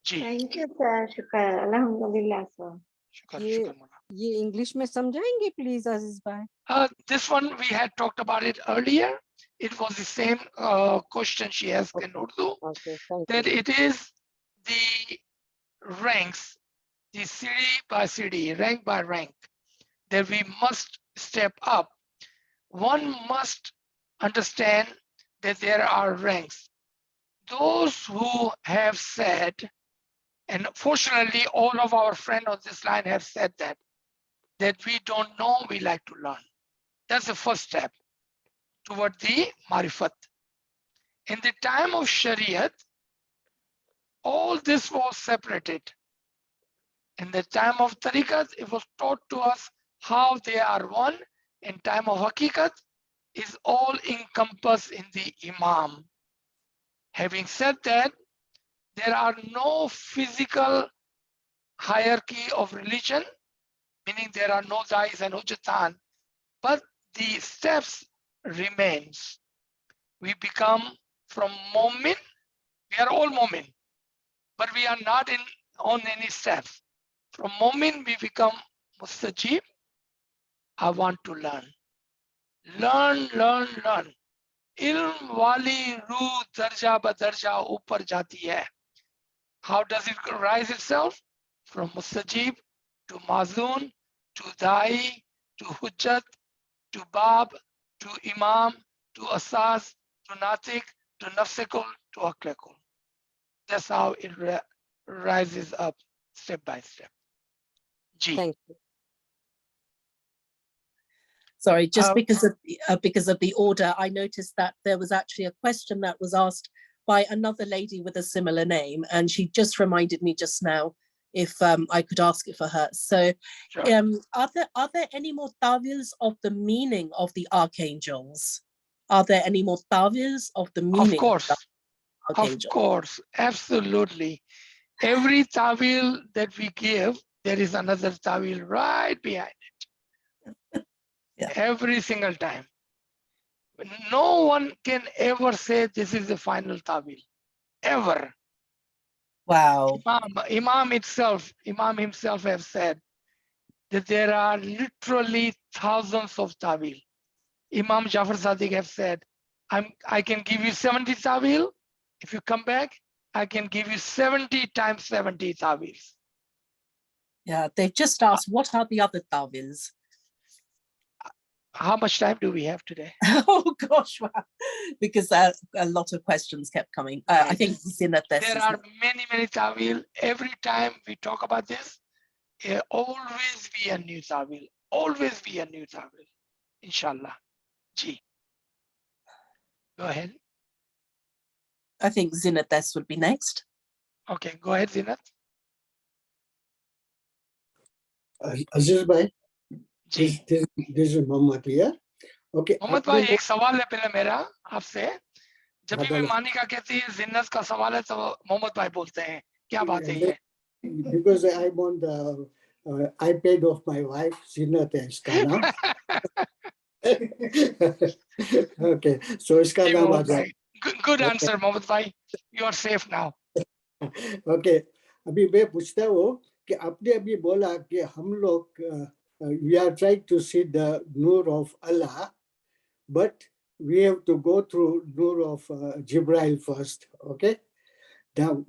B: जी
G: थैंक यू सर, शुक्र अल्हम्दुलिल्लाह सर।
B: शुक्र
F: ये
B: शुक्र मौला।
F: ये इंग्लिश में समझाएंगे प्लीज अजीज भाई?
B: This one we had talked about it earlier. It was the same question she asked in Urdu,
F: okay, thank
B: that
F: you.
B: it is the ranks, the city by city, rank by rank, that we must step up. One must understand that there are ranks. Those who have said, and fortunately all of our friends on this line have said that we don't know, we like to learn. That's the first step toward the marifat. In the time of Shariat, all this was separated. In the time of Tariqat, it was taught to us how they are one. In time of Hakikat, is all encompassed in the Imam. Having said that, there are no physical hierarchy of religion, meaning there are no dais and hujjatan, but the steps remains. We become from Mu'min, we are all Mu'min, but we are not on any steps. From Mu'min we become Mustajib. I want to learn. Learn, learn, learn. Ilm wali रूह दर्जा बदर्जा ऊपर जाती है. How does it rise itself? From Mustajib to Mazun to Dai to Hujjat to Bab to Imam to Asas to Natik to Nafsikul to Aklekul. That's how it rises up step by step. Ji.
F: Thank you.
A: Sorry, just because of the order, I noticed that there was actually a question that was asked by another lady with a similar name, and she just reminded me just now if I could ask it for her. So,
B: Sure.
A: are there any more tawils of the meaning of the archangels? Are there any more tawils of the meaning?
B: Of course,
A: of the archangels?
B: of course, absolutely. Every tawil that we give, there is another tawil right behind it.
A: Yeah.
B: Every single time. No one can ever say this is the final tawil, ever.
A: Wow.
B: Imam himself have said that there are literally thousands of tawil. Imam Jafar Sadiq have said, I can give you 70 tawil. If you come back, I can give you 70 times 70 tawils.
A: Yeah, they've just asked, what are the other tawils?
B: How much time do we have today?
A: Oh gosh, wow. Because a lot of questions kept coming. I think Zinat,
B: There are many, many tawil. Every time we talk about this, always be a new tawil. Always be a new tawil. Inshallah. Ji. Go ahead.
A: I think Zinat would be next.
B: Okay, go ahead, Zinat.
H: Aziz bhai,
B: ji
H: this is Mohammed here. Okay.
B: Mohammed भाई, एक सवाल है पहले मेरा आपसे। जब भी
H: हाँ,
B: मैं मानिका कहती है जिन्नत का सवाल है तो मोहम्मद भाई बोलते हैं, क्या बात है ये?
H: Because I'm on the iPad of my wife, Zinat and Khana. Okay, so इसका
B: जी,
H: नाम आ
B: मोहम्मद
H: जाए.
B: भाई, good answer मोहम्मद भाई, you are safe now.
H: Okay, अभी मैं पूछता हूँ कि आपने अभी बोला कि हम लोग we are trying to see the nur of Allah, but we have to go through nur of Jibril first. Okay. Now,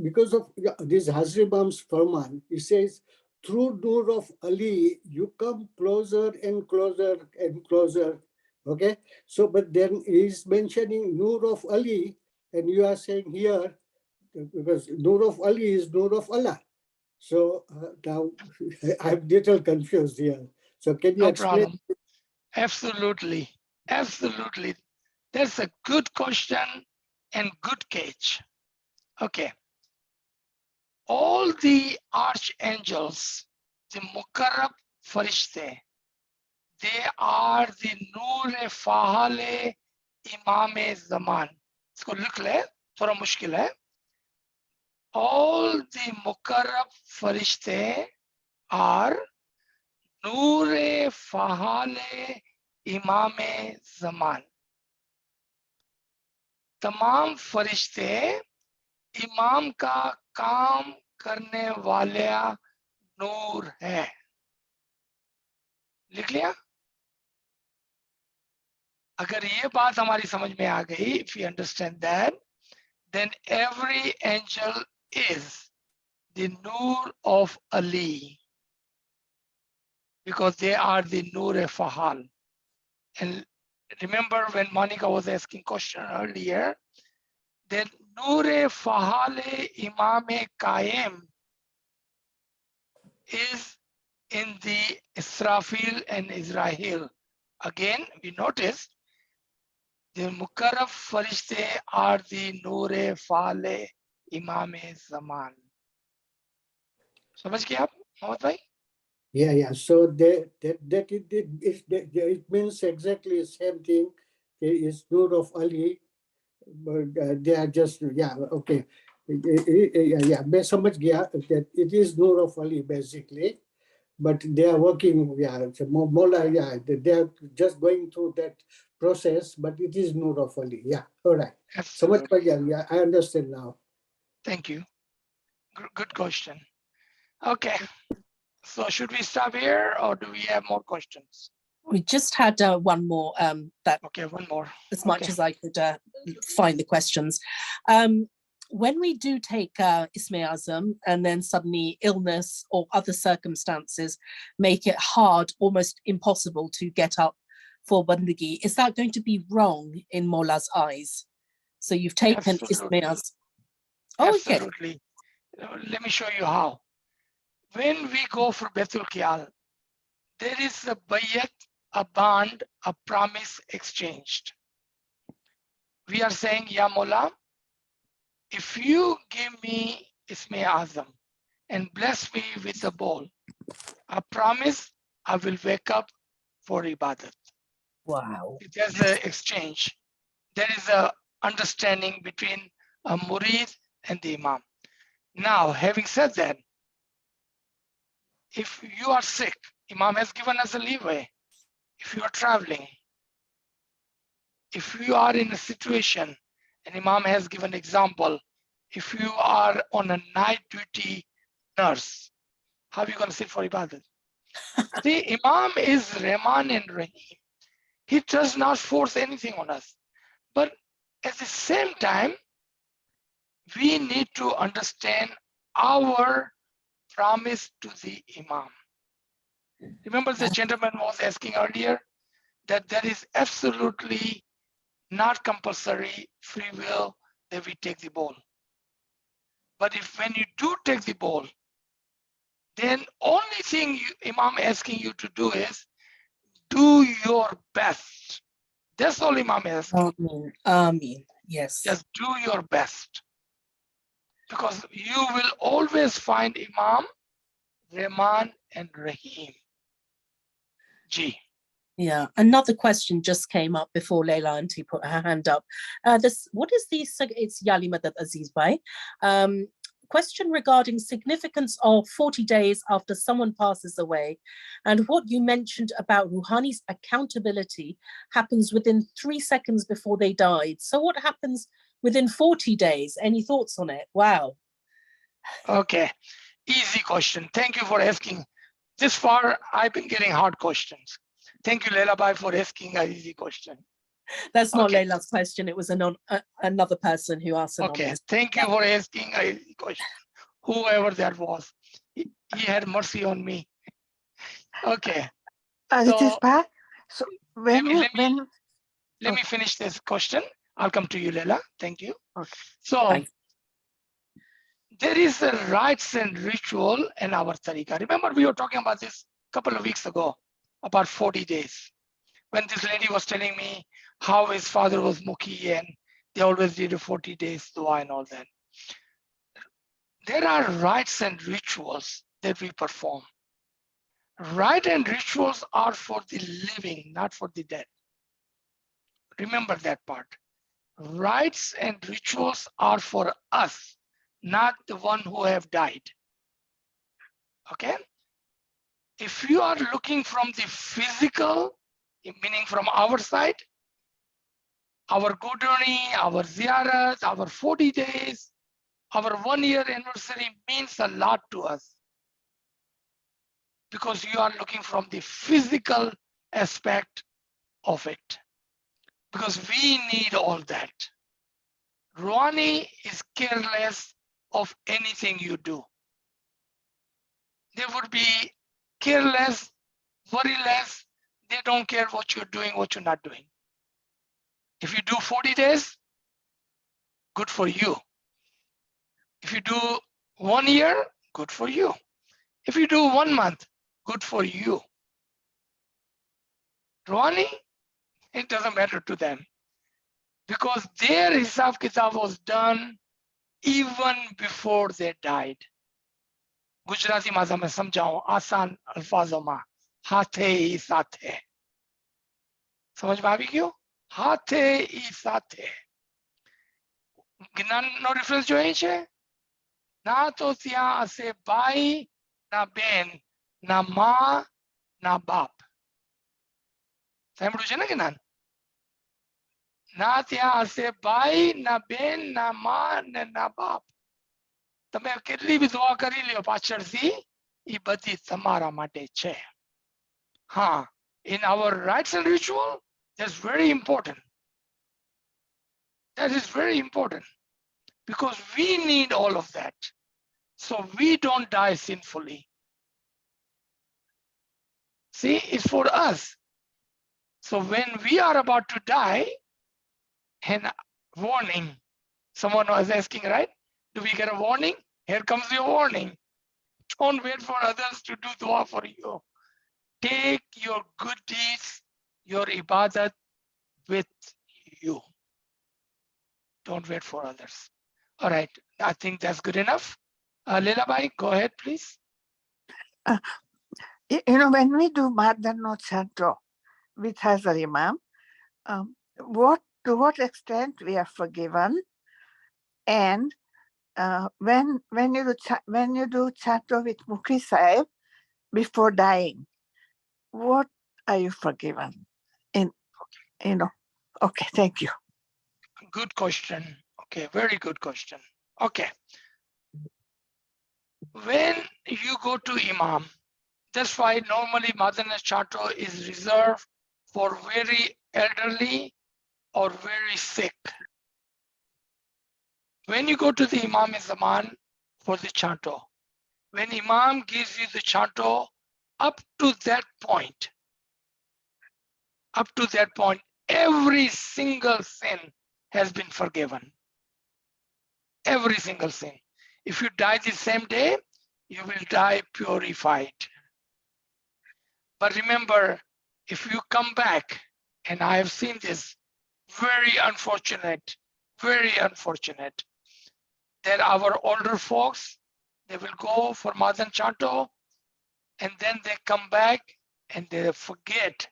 H: because of this Hazri Bam's Farman, he says, through nur of Ali, you come closer and closer and closer. Okay. So, but then he's mentioning nur of Ali, and you are saying here, because nur of Ali is nur of Allah. So now I'm a little confused here. So can you
B: No
H: explain?
B: problem. Absolutely, absolutely. That's a good question, and good cage. Okay. All the archangels, the mukarrab farishte, they are the noor fahale imam zaman. इसको लिख ले, थोड़ा मुश्किल है. All the mukarrab farishte are noor fahale imam zaman. तमाम फरिश्ते इमाम का काम करने वाला नूर है. लिख लिया? अगर ये बात हमारी समझ में आ गई, if we understand that, then every angel is the Noor of Ali, because they are the Noor Fahal. And remember when Monica was asking question earlier, that Noor Fahal Imam Qaim is in the Israfil and Israel. Again, we noticed the Mukarrab Farishte are the Noor Fale Imam Zaman. समझ गए आप मोहम्मद भाई?
H: Yeah. So it means exactly the same thing. It's Nur of Ali, but they are just okay. Yeah. मैं समझ गया that it is Nur of Ali basically, but they are working. Yeah, so Mola. Yeah, they are just going through that process, but it is Nur of Ali. Yeah. All right. समझ
B: Absolutely.
H: गया. Yeah, I understand now.
B: Thank you. Good question. Okay. So should we stop here or do we have more questions?
A: We just had one more that
B: Okay, one more.
A: as much
B: Okay.
A: as I could find the questions. When we do take Isme Azam and then suddenly illness or other circumstances make it hard, almost impossible to get up for Bandagi, is that going to be wrong in Mola's eyes? So you've taken
B: Absolutely.
A: Isme Azam. Oh, okay.
B: Absolutely. Let me show you how. When we go for Baitul Qiyal, there is a bayat, a bond, a promise exchanged. We are saying, Ya Mola, if you give me Isme Azam and bless me with the bowl, I promise I will wake up for Ibadat.
A: Wow.
B: There's an exchange. There is a understanding between a murid and the Imam. Now, having said that, if you are sick, Imam has given us a leeway. If you are traveling, if you are in a situation, and Imam has given example, if you are on a night duty nurse, how are you going to sit for Ibadat? See, Imam is Rahman and Rahim. He does not force anything on us. But at the same time, we need to understand our promise to the Imam. Remember the gentleman was asking earlier that there is absolutely not compulsory free will that we take the bowl. But if when you do take the bowl, then only thing Imam asking you to do is do your best. That's all Imam is asking.
A: Ameen. Yes.
B: Just do your best. Because you will always find Imam, Rahman and Rahim. G.
A: Yeah, another question just came up before Leila Auntie put her hand up. What is the, it's Yali Madad Aziz Bhai. Question regarding significance of 40 days after someone passes away, and what you mentioned about Rouhani's accountability happens within 3 seconds before they died. So what happens within 40 days? Any thoughts on it? Wow.
B: Okay, easy question. Thank you for asking. This far, I've been getting hard questions. Thank you, Leila Bhai, for asking an easy question.
A: That's not
B: Okay.
A: Leila's question. It was another person who asked.
B: Okay, thank you for asking an easy question. Whoever that was, he had mercy on me. Okay.
I: Aziz Bhai, so
B: let me finish this question. I'll come to you, Leila. Thank you.
A: Okay.
B: So
A: Thanks.
B: There is a rites and ritual in our tariqah. Remember, we were talking about this a couple of weeks ago, about 40 days. When this lady was telling me how his father was Mukhi and They always did a 40 days dua and all that. There are rites and rituals that we perform. Rite and rituals are for the living, not for the dead. Remember that part. Rites and rituals are for us, not the one who have died. Okay? If you are looking from the physical, meaning from our side, our Godoni, our ziyarat, our 40 days, our 1 year anniversary means a lot to us. Because you are looking from the physical aspect of it. Because we need all that. Rouhani is careless of anything you do. They would be careless, worryless. They don't care what you're doing, what you're not doing. If you do 40 days, good for you. If you do 1 year, good for you. If you do 1 month, good for you. Rouhani, it doesn't matter to them. Because their hisab kitab was done even before they died. Gujarati भाषा में समझाऊं आसान अल्फाजों में हाथे ही साथे समझ में આવી ગયું હાથે ઈ સાથે જ્ઞાનનો રેફરન્સ જોઈએ છે ના તો ત્યાં હશે ભાઈ ના બેન ના માં ના બાપ સાંભળ્યું છે ને જ્ઞાન ના ત્યાં હશે ભાઈ ના બેન ના માં ને ના બાપ તમે કેટલી બી દુઆ કરી લ્યો પાછળથી ઈ બધી તમારા માટે છે હા in our rites and ritual that's very important. That is very important because we need all of that so we don't die sinfully. See, it's for us. So when we are about to die, and warning, someone was asking, right? Do we get a warning? Here comes your warning. Don't wait for others to do dua for you. Take your good deeds, your ibadat with you. Don't wait for others. All right, I think that's good enough. Leela Bhai, go ahead, please.
I: When we do Madhano Chanto with Hazar Imam, to what extent we are forgiven, and when you do Chanto with Mukhi Sahib before dying, what are you forgiven? Okay, thank you.
B: Good question. Okay, very good question. Okay. When you go to Imam, that's why normally Madhana Chanto is reserved for very elderly or very sick. When you go to the Imam Zaman for the Chanto, when Imam gives you the Chanto, up to that point, every single sin has been forgiven. Every single sin. If you die the same day, you will die purified. But remember, if you come back, and I have seen this, very unfortunate, that our older folks, they will go for Madhan Chanto, and then they come back and they forget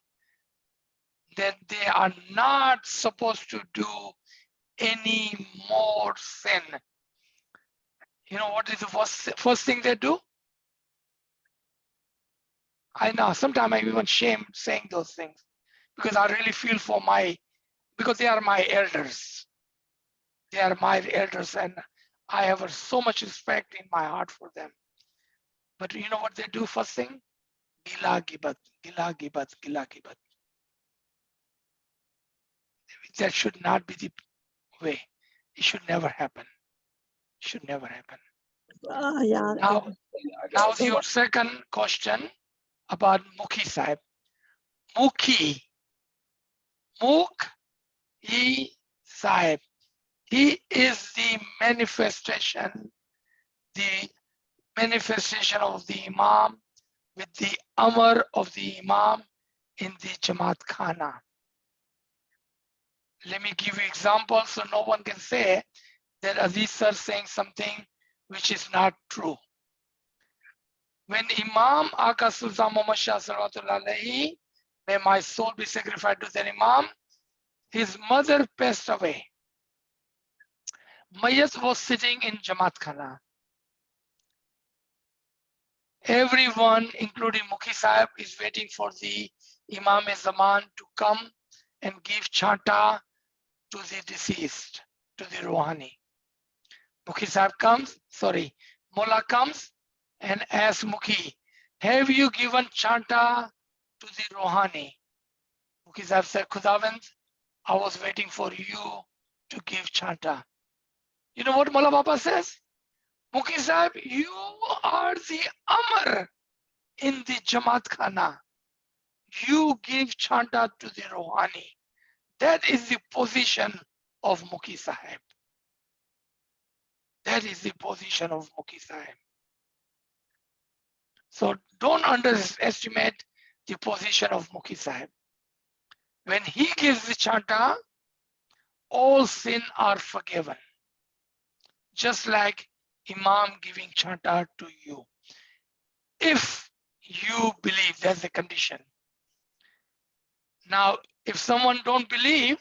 B: that they are not supposed to do any more sin. You know what is the first thing they do? I know, sometimes I'm even ashamed saying those things because I really feel for because they are my elders. They are my elders and I have so much respect in my heart for them. But you know what they do first thing? Gila gibat, gila gibat, gila gibat. That should not be the way. It should never happen. It should never happen. Now your second question about Mukhi Sahib. Mukhi Sahib. He is the manifestation of the Imam with the Amr of the Imam in the Jamat Khana. Let me give you examples so no one can say that Aziz sir saying something which is not true. When Imam Aka Sultan Muhammad Shah Salawatullah Alaihi, may my soul be sacrificed to that Imam, his mother passed away. Mayat was sitting in Jamat Khana. Everyone, including Mukhi Sahib, is waiting for the Imam-e-Zaman to come and give chanta to the deceased, to the Rouhani. Mukhi Sahib comes, Mullah comes and asks Mukhi, have you given chanta to the Rouhani? Mukhi Sahib said, Khudavand, I was waiting for you to give chanta. You know what Mullah Baba says? Mukhi Sahib, you are the Amar in the Jamat Khana. You give chanta to the Rouhani. That is the position of Mukhi Sahib. That is the position of Mukhi Sahib. So don't underestimate the position of Mukhi Sahib. When he gives the chanta, all sin are forgiven. Just like Imam giving chanta to you. If you believe, that's the condition. Now, if someone don't believe,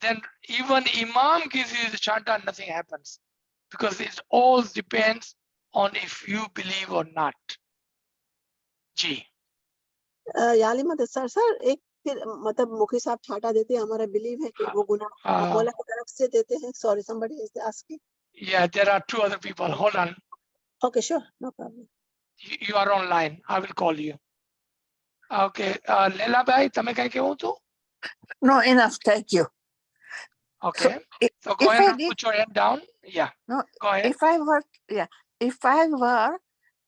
B: then even Imam gives you the chanta, nothing happens. Because it all depends on if you believe or not. Ji.
F: यालिमा sir एक फिर मतलब मुखी साहब छाटा देते हैं, हमारा believe है कि वो गुनाह मौला की तरफ से देते हैं. Sorry, somebody is asking.
B: Yeah, there are two other people. Hold on.
F: Okay, sure, no problem.
B: You are online. I will call you. Okay, Leila bhai, tame kahin ke ho tu?
I: No, enough. Thank you.
B: Okay. So go
I: if
B: ahead
I: I
B: and
I: did,
B: put your head down. Yeah.
I: no,
B: Go ahead.
I: if I were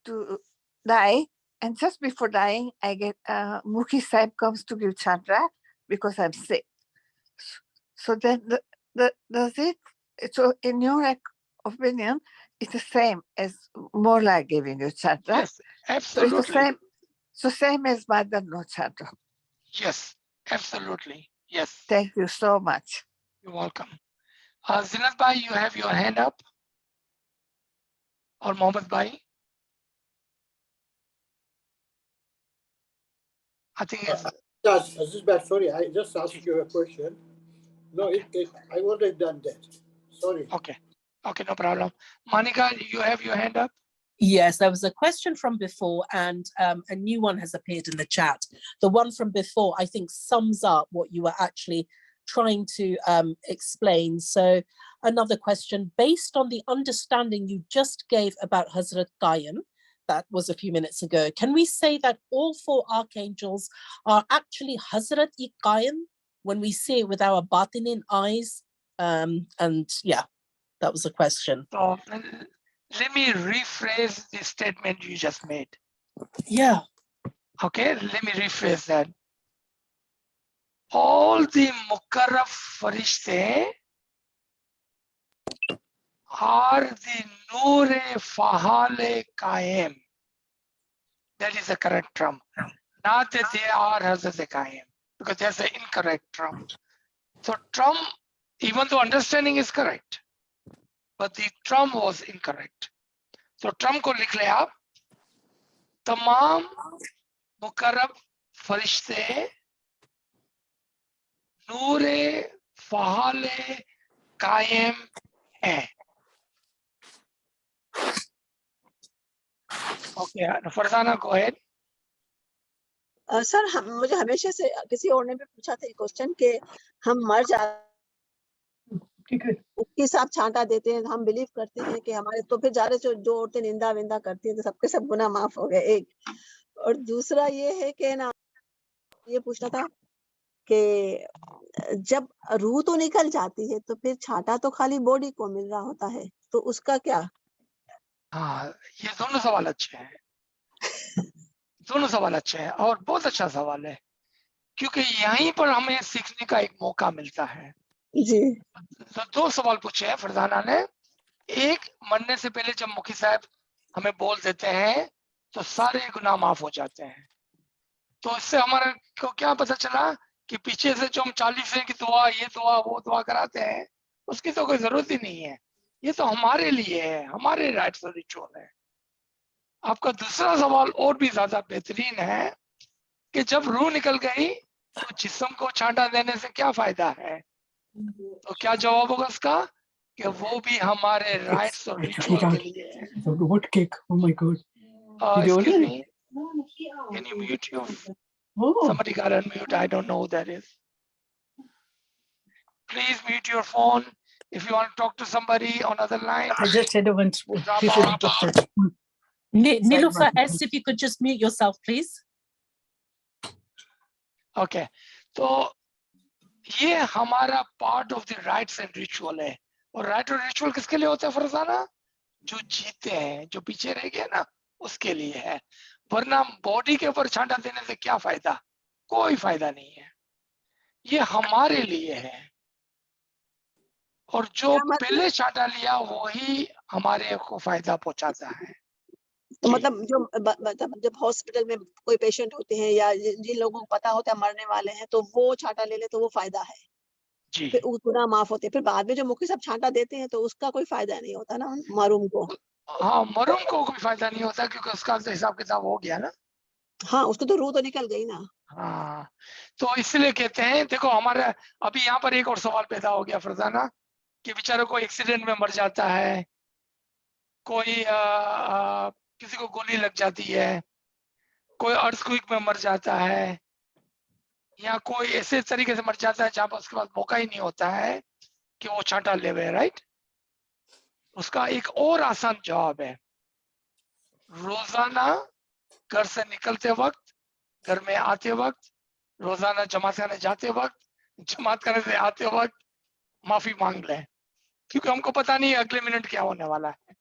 I: to die, and just before dying, I get Mukhi Sahib comes to give chanta because I'm sick. So then, does it? So in your opinion, it's the same as more like giving you chanta.
B: Yes, absolutely.
I: So it's the same. So same as Mother no chanta.
B: Yes, absolutely. Yes.
I: Thank you so much.
B: You're welcome. Zinat bhai, you have your hand up. Or Mohammed bhai. I think it's...
H: Aziz bhai, sorry, I just asked you a question. No,
B: okay.
H: I already done that. Sorry.
B: Okay. Okay, no problem. Monica, you have your hand up?
A: Yes, there was a question from before and a new one has appeared in the chat. The one from before, I think, sums up what you were actually trying to explain. So another question, based on the understanding you just gave about Hazrat Qayyum, that was a few minutes ago, can we say that all four archangels are actually Hazrat Qayyum when we see it with our batinin eyes? And yeah, that was a question.
B: So let me rephrase the statement you just made.
A: Yeah.
B: Okay, let me rephrase that. All the Mukarraf Farishte are the Noor-e Fahale Qayyum. That is the correct term. Not that they are Hazrat Qayyum, because that's the incorrect term. So term, even though understanding is correct, but the term was incorrect. So term को लिख ले आप. तमाम मुकर्रब फरिश्ते नूरे फ़हाले कायम हैं. Okay, Farzana, go ahead.
F: Sir मुझे हमेशा से किसी और ने भी पूछा था क्वेश्चन कि हम मर जाते मुक्ति साहब छांटा देते हैं, हम बिलीव करते हैं कि हमारे, तो फिर जा रहे जो औरतें निंदा विंदा करती हैं तो सबके सब गुनाह माफ हो गए. एक और दूसरा ये है कि ना, ये पूछना था कि जब रूह तो निकल जाती है तो फिर छांटा तो खाली बॉडी को मिल रहा होता है, तो उसका क्या?
B: हाँ, ये दोनों सवाल अच्छे हैं. दोनों सवाल अच्छे हैं और बहुत अच्छा सवाल है, क्योंकि यहीं पर हमें सीखने का एक मौका मिलता है.
F: जी.
B: तो दो सवाल पूछे हैं फरजाना ने. एक, मरने से पहले जब मुखी साहब हमें बोल देते हैं तो सारे गुनाह माफ हो जाते हैं. तो इससे हमारे को क्या पता चला कि पीछे से जो हम 40 की दुआ, ये दुआ, वो दुआ कराते हैं, उसकी तो कोई जरूरत ही नहीं है। ये तो हमारे लिए है, हमारे राइट्स और रिचुअल है। आपका दूसरा सवाल और भी ज्यादा बेहतरीन है कि जब रूह निकल गई तो जिस्म को छांटा देने से क्या फायदा है? तो क्या जवाब होगा उसका? कि वो भी हमारे राइट्स और रिचुअल के लिए है।
H: What cake? Oh my God.
B: Excuse me, can you mute your somebody got unmute, I don't know who that is. Please mute your phone if you want to talk to somebody on other line.
A: I just said I went
B: Drop
A: Nilufer S, if you could just mute yourself, please.
B: Okay, तो ये हमारा part of the rights and ritual है। और right और ritual किसके लिए होता है फरजाना? जो जीते हैं, जो पीछे रह गए ना, उसके लिए है। वरना बॉडी के ऊपर छांटा देने से क्या फायदा? कोई फायदा नहीं है। ये हमारे लिए है, और जो पहले छांटा लिया वही हमारे को फायदा पहुंचाता है।
F: तो मतलब जो मतलब जब हॉस्पिटल में कोई पेशेंट होते हैं या जिन लोगों को पता होता है मरने वाले हैं, तो वो छांटा ले ले तो वो फायदा है
B: जी।
F: फिर गुनाह माफ होते हैं। फिर बाद में जो मुख्य सब छांटा देते हैं तो उसका कोई फायदा नहीं होता ना मरूम को।
B: हाँ, मरूम को कोई फायदा नहीं होता क्योंकि उसका तो हिसाब किताब हो गया ना।
F: हाँ, उसको तो रूह तो निकल गई ना।
B: हाँ, तो इसलिए कहते हैं, देखो हमारा अभी यहाँ पर एक और सवाल पैदा हो गया फरजाना, कि बेचारों को एक्सीडेंट में मर जाता है, कोई किसी को गोली लग जाती है, कोई अर्थक्वेक में मर जाता है, या कोई ऐसे तरीके से मर जाता है जहाँ पर उसके बाद मौका ही नहीं होता है कि वो छांटा लेवे, राइट? उसका एक और आसान जवाब है, रोजाना घर से निकलते वक्त, घर में आते वक्त, रोजाना जमात खाने जाते वक्त, जमात खाने से आते वक्त माफी मांग लें, क्योंकि हमको पता नहीं है अगले मिनट क्या होने वाला है,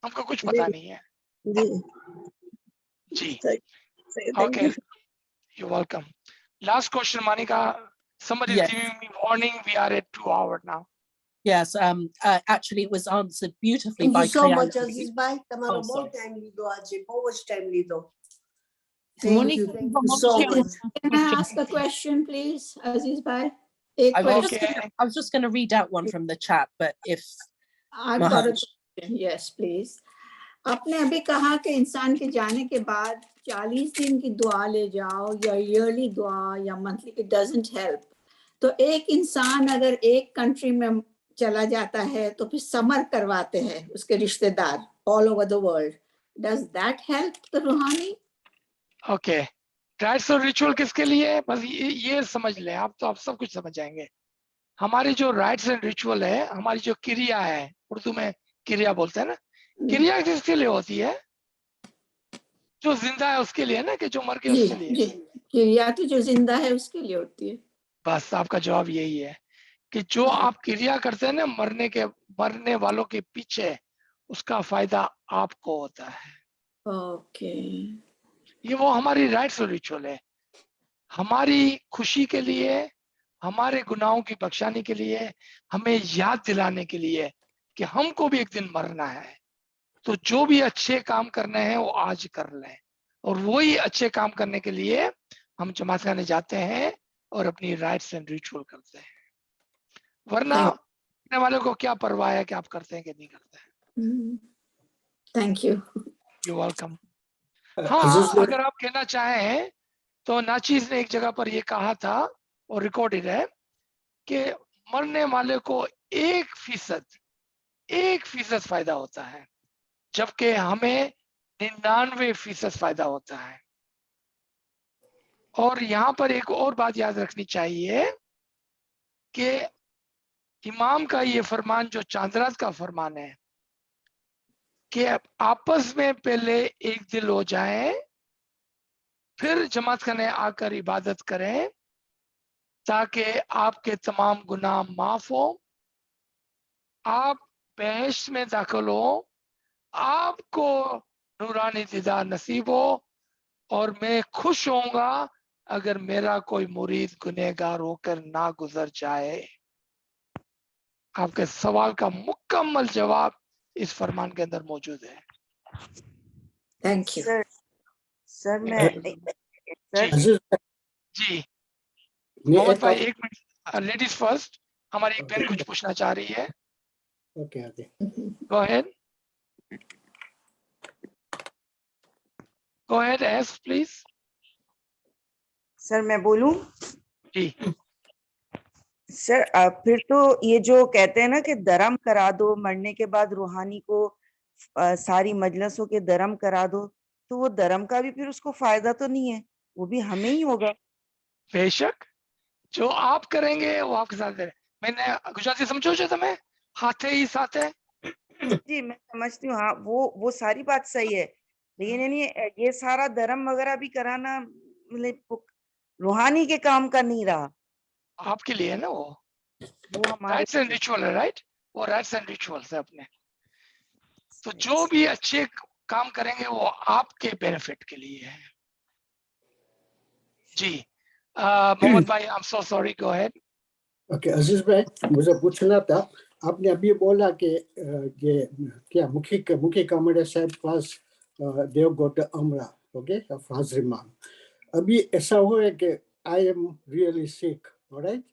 B: हमको कुछ पता नहीं है। जी, okay, you welcome. Last question Monica, somebody is giving me warning, we are at 2 hours now.
A: Yes, actually it was answered beautifully
D: Thank
A: by
D: you so
A: Khana.
D: much, Aziz bhai. Tamaro
A: Oh,
D: bahut
A: sorry.
D: time lido aaj, bahut time lido. Thank
G: Monica,
D: you so much.
G: Can I ask a question, please, Aziz bhai?
A: I was just going to read out one from the chat, but if
G: I've got a question. Yes, please. आपने अभी कहा कि इंसान के जाने के बाद 40 दिन की दुआ ले जाओ या ईयरली दुआ या मंथली, इट डजंट हेल्प। तो एक इंसान अगर एक कंट्री में चला जाता है तो फिर समर करवाते हैं उसके रिश्तेदार all over the world, does that help the रूहानी?
B: ओके, राइट्स और रिचुअल किसके लिए है? बस ये समझ लें आप, तो आप सब कुछ समझ जाएंगे। हमारी जो राइट्स एंड रिचुअल है, हमारी जो क्रिया है, उर्दू में क्रिया बोलते हैं ना, क्रिया किसके लिए होती है? जो जिंदा है उसके लिए ना, कि जो मर गया उसके लिए?
G: क्रिया तो जो जिंदा है उसके लिए होती है।
B: बस आपका जवाब यही है कि जो आप क्रिया करते हैं ना मरने वालों के पीछे, उसका फायदा आपको होता है।
G: ओके,
B: ये वो हमारी राइट्स और रिचुअल है, हमारी खुशी के लिए, हमारे गुनाहों की बख्शाने के लिए, हमें याद दिलाने के लिए कि हमको भी एक दिन मरना है। तो जो भी अच्छे काम करने हैं वो आज कर लें, और वही अच्छे काम करने के लिए हम जमात खाने जाते हैं और अपनी राइट्स एंड रिचुअल करते हैं। वरना करने वाले को क्या परवाह है कि आप करते हैं कि नहीं करते हैं।
G: Thank you,
B: you welcome. हाँ, अगर आप कहना चाहें तो नाचीज ने एक जगह पर ये कहा था और रिकॉर्डेड है कि मरने वाले को 1% फायदा होता है, जबकि हमें 99% फायदा होता है। और यहाँ पर एक और बात याद रखनी चाहिए कि इमाम का ये फरमान जो चांदरात का फरमान है कि आपस में पहले एक दिल हो जाए, फिर जमात खाने आकर इबादत करें, ताकि आपके तमाम गुनाह माफ हो, आप बहश्त में दाखिल हो, आपको नूरानी दीदार नसीब हो, और मैं खुश होऊंगा अगर मेरा कोई मुरीद गुनहगार होकर ना गुजर जाए। आपके सवाल का मुकम्मल जवाब इस फरमान के अंदर मौजूद है।
G: थैंक यू
F: सर मैं
B: जी, मोहम्मद भाई एक मिनट, लेडीज फर्स्ट. हमारी एक बहन कुछ पूछना चाह रही है.
H: Okay, okay.
B: Go ahead. Go ahead, ask please.
J: Sir मैं बोलूं?
B: जी.
J: सर फिर तो ये जो कहते हैं ना कि धर्म करा दो, मरने के बाद रूहानी को सारी मजलिसों के धर्म करा दो, तो वो धर्म का भी फिर उसको फायदा तो नहीं है, वो भी हमें ही होगा.
B: बेशक जो आप करेंगे वो आपके साथ है. मैंने गुजराती समझो जो તમે હાથે ही साथ है.
J: जी मैं समझती हूँ, हाँ वो सारी बात सही है, लेकिन यानी ये सारा धर्म वगैरह भी कराना मतलब रूहानी के काम का नहीं रहा,
B: आपके लिए है ना वो
J: हमारे
B: राइट्स एंड रिचुअल है. राइट, वो राइट्स एंड रिचुअल्स है अपने. तो जो भी अच्छे काम करेंगे वो आपके बेनिफिट के लिए है. जी. मोहम्मद भाई, I am so sorry, go ahead.
H: Okay Aziz भाई, मुझे पूछना था, आपने अभी बोला कि ये क्या मुखी कामड़े साहब पास देव गोट अमरा, ओके, फाजर इमाम. अभी ऐसा हुआ है कि I am really sick, alright,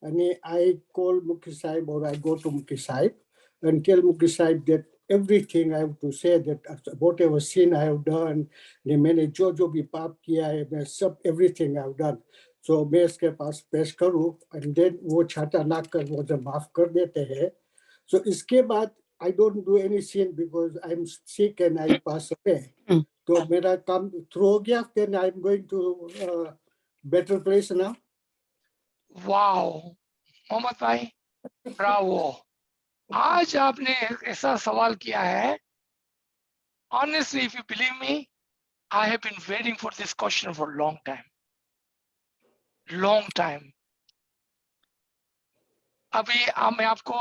H: and I call Mukhi Sahib or I go to Mukhi Sahib and tell Mukhi Sahib that everything I have to say, that whatever sin I have done, मैंने जो भी पाप किया है, मैं सब everything I have done. So मैं इसके पास पेश करूँ and then वो छाता नाक कर मुझे माफ कर देते हैं. So इसके बाद I don't do any sin because I'm sick and I pass away. तो मेरा काम through हो गया, then I'm going to better place now.
B: Wow Mohammed भाई, ब्रावो. आज आपने ऐसा सवाल किया है. Honestly, if you believe me, I have been waiting for this question for a long time. Long time. अभी मैं आपको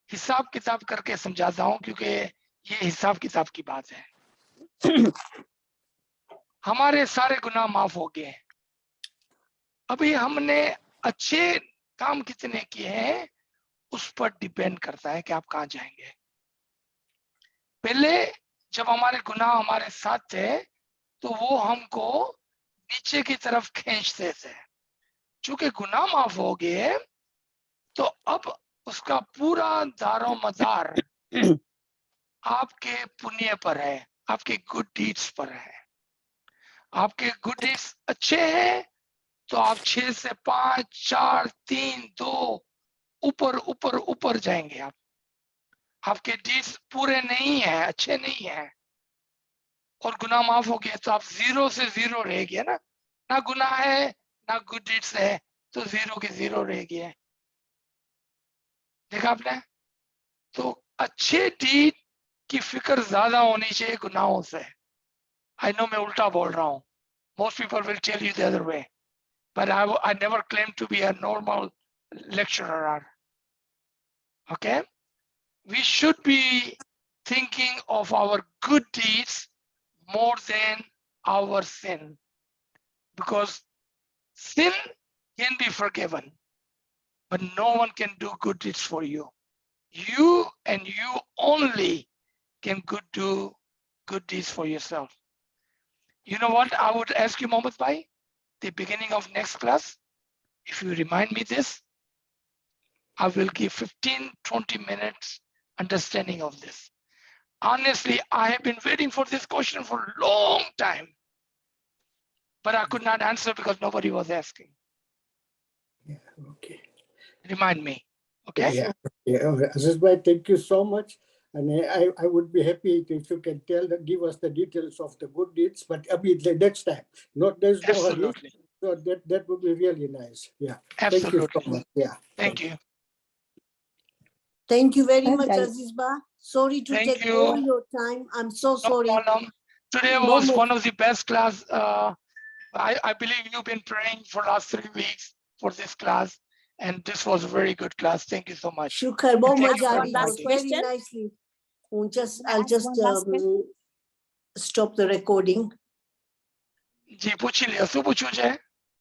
B: हिसाब किताब करके समझाता हूं, क्योंकि ये हिसाब किताब की बात है. हमारे सारे गुनाह माफ हो गए. अभी हमने अच्छे काम कितने किए हैं उस पर डिपेंड करता है कि आप कहाँ जाएंगे. पहले जब हमारे गुनाह हमारे साथ थे तो वो हमको नीचे की तरफ खींचते थे. चूंकि गुनाह माफ हो गए तो अब उसका पूरा दारो मदार आपके पुण्य पर है, आपके गुड डीड्स पर है. आपके गुड डीड्स अच्छे हैं तो आप 6 से 5, 4, 3, 2 ऊपर ऊपर ऊपर जाएंगे. आप आपके डीड्स पूरे नहीं है, अच्छे नहीं है और गुनाह माफ हो गया तो आप 0 से 0 रह गए ना. ना गुनाह है ना गुड डीड्स है, तो 0 के 0 रह गए. देखा आपने? तो अच्छे डीड की फिक्र ज्यादा होनी चाहिए गुनाहों से. आई नो मैं उल्टा बोल रहा हूँ. Most people will tell you the other way, but I never claim to be a normal lecturer. Okay, we should be thinking of our good deeds more than our sin, because sin can be forgiven, but no one can do good deeds for you. You and you only can do good deeds for yourself. You know what I would ask you, Mohammed Bhai, the beginning of next class, if you remind me this, I will give 15-20 minutes understanding of this. Honestly, I have been waiting for this question for a long time, but I could not answer because nobody was asking.
H: Yeah, okay.
B: Remind me, okay?
H: Yeah. Aziz bhai, thank you so much. And I would be happy if you can give us the details of the good deeds, but the next time. There's no hurry.
B: Absolutely.
H: So that would be really nice. Yeah.
B: Absolutely.
H: Thank you so much. Yeah.
B: Thank you.
D: Thank you very
E: Sir,
D: much,
E: guys.
D: Azizba. Sorry to
B: Thank
D: take
B: you.
D: all your time. I'm so
B: No
D: sorry.
B: problem. Today
D: No
B: was
D: more.
B: one of the best class. I believe you've been praying for last 3 weeks for this class, and this was a very good class. Thank you so much.
D: Shukar,
B: And
D: बहुत
B: thank you
D: मजा
B: for
D: I. It was
B: everybody.
D: very nicely. I'll
E: ask
D: just
E: one last question?
D: stop the recording.
B: जी पूछिए, શું પૂછ્યું છે?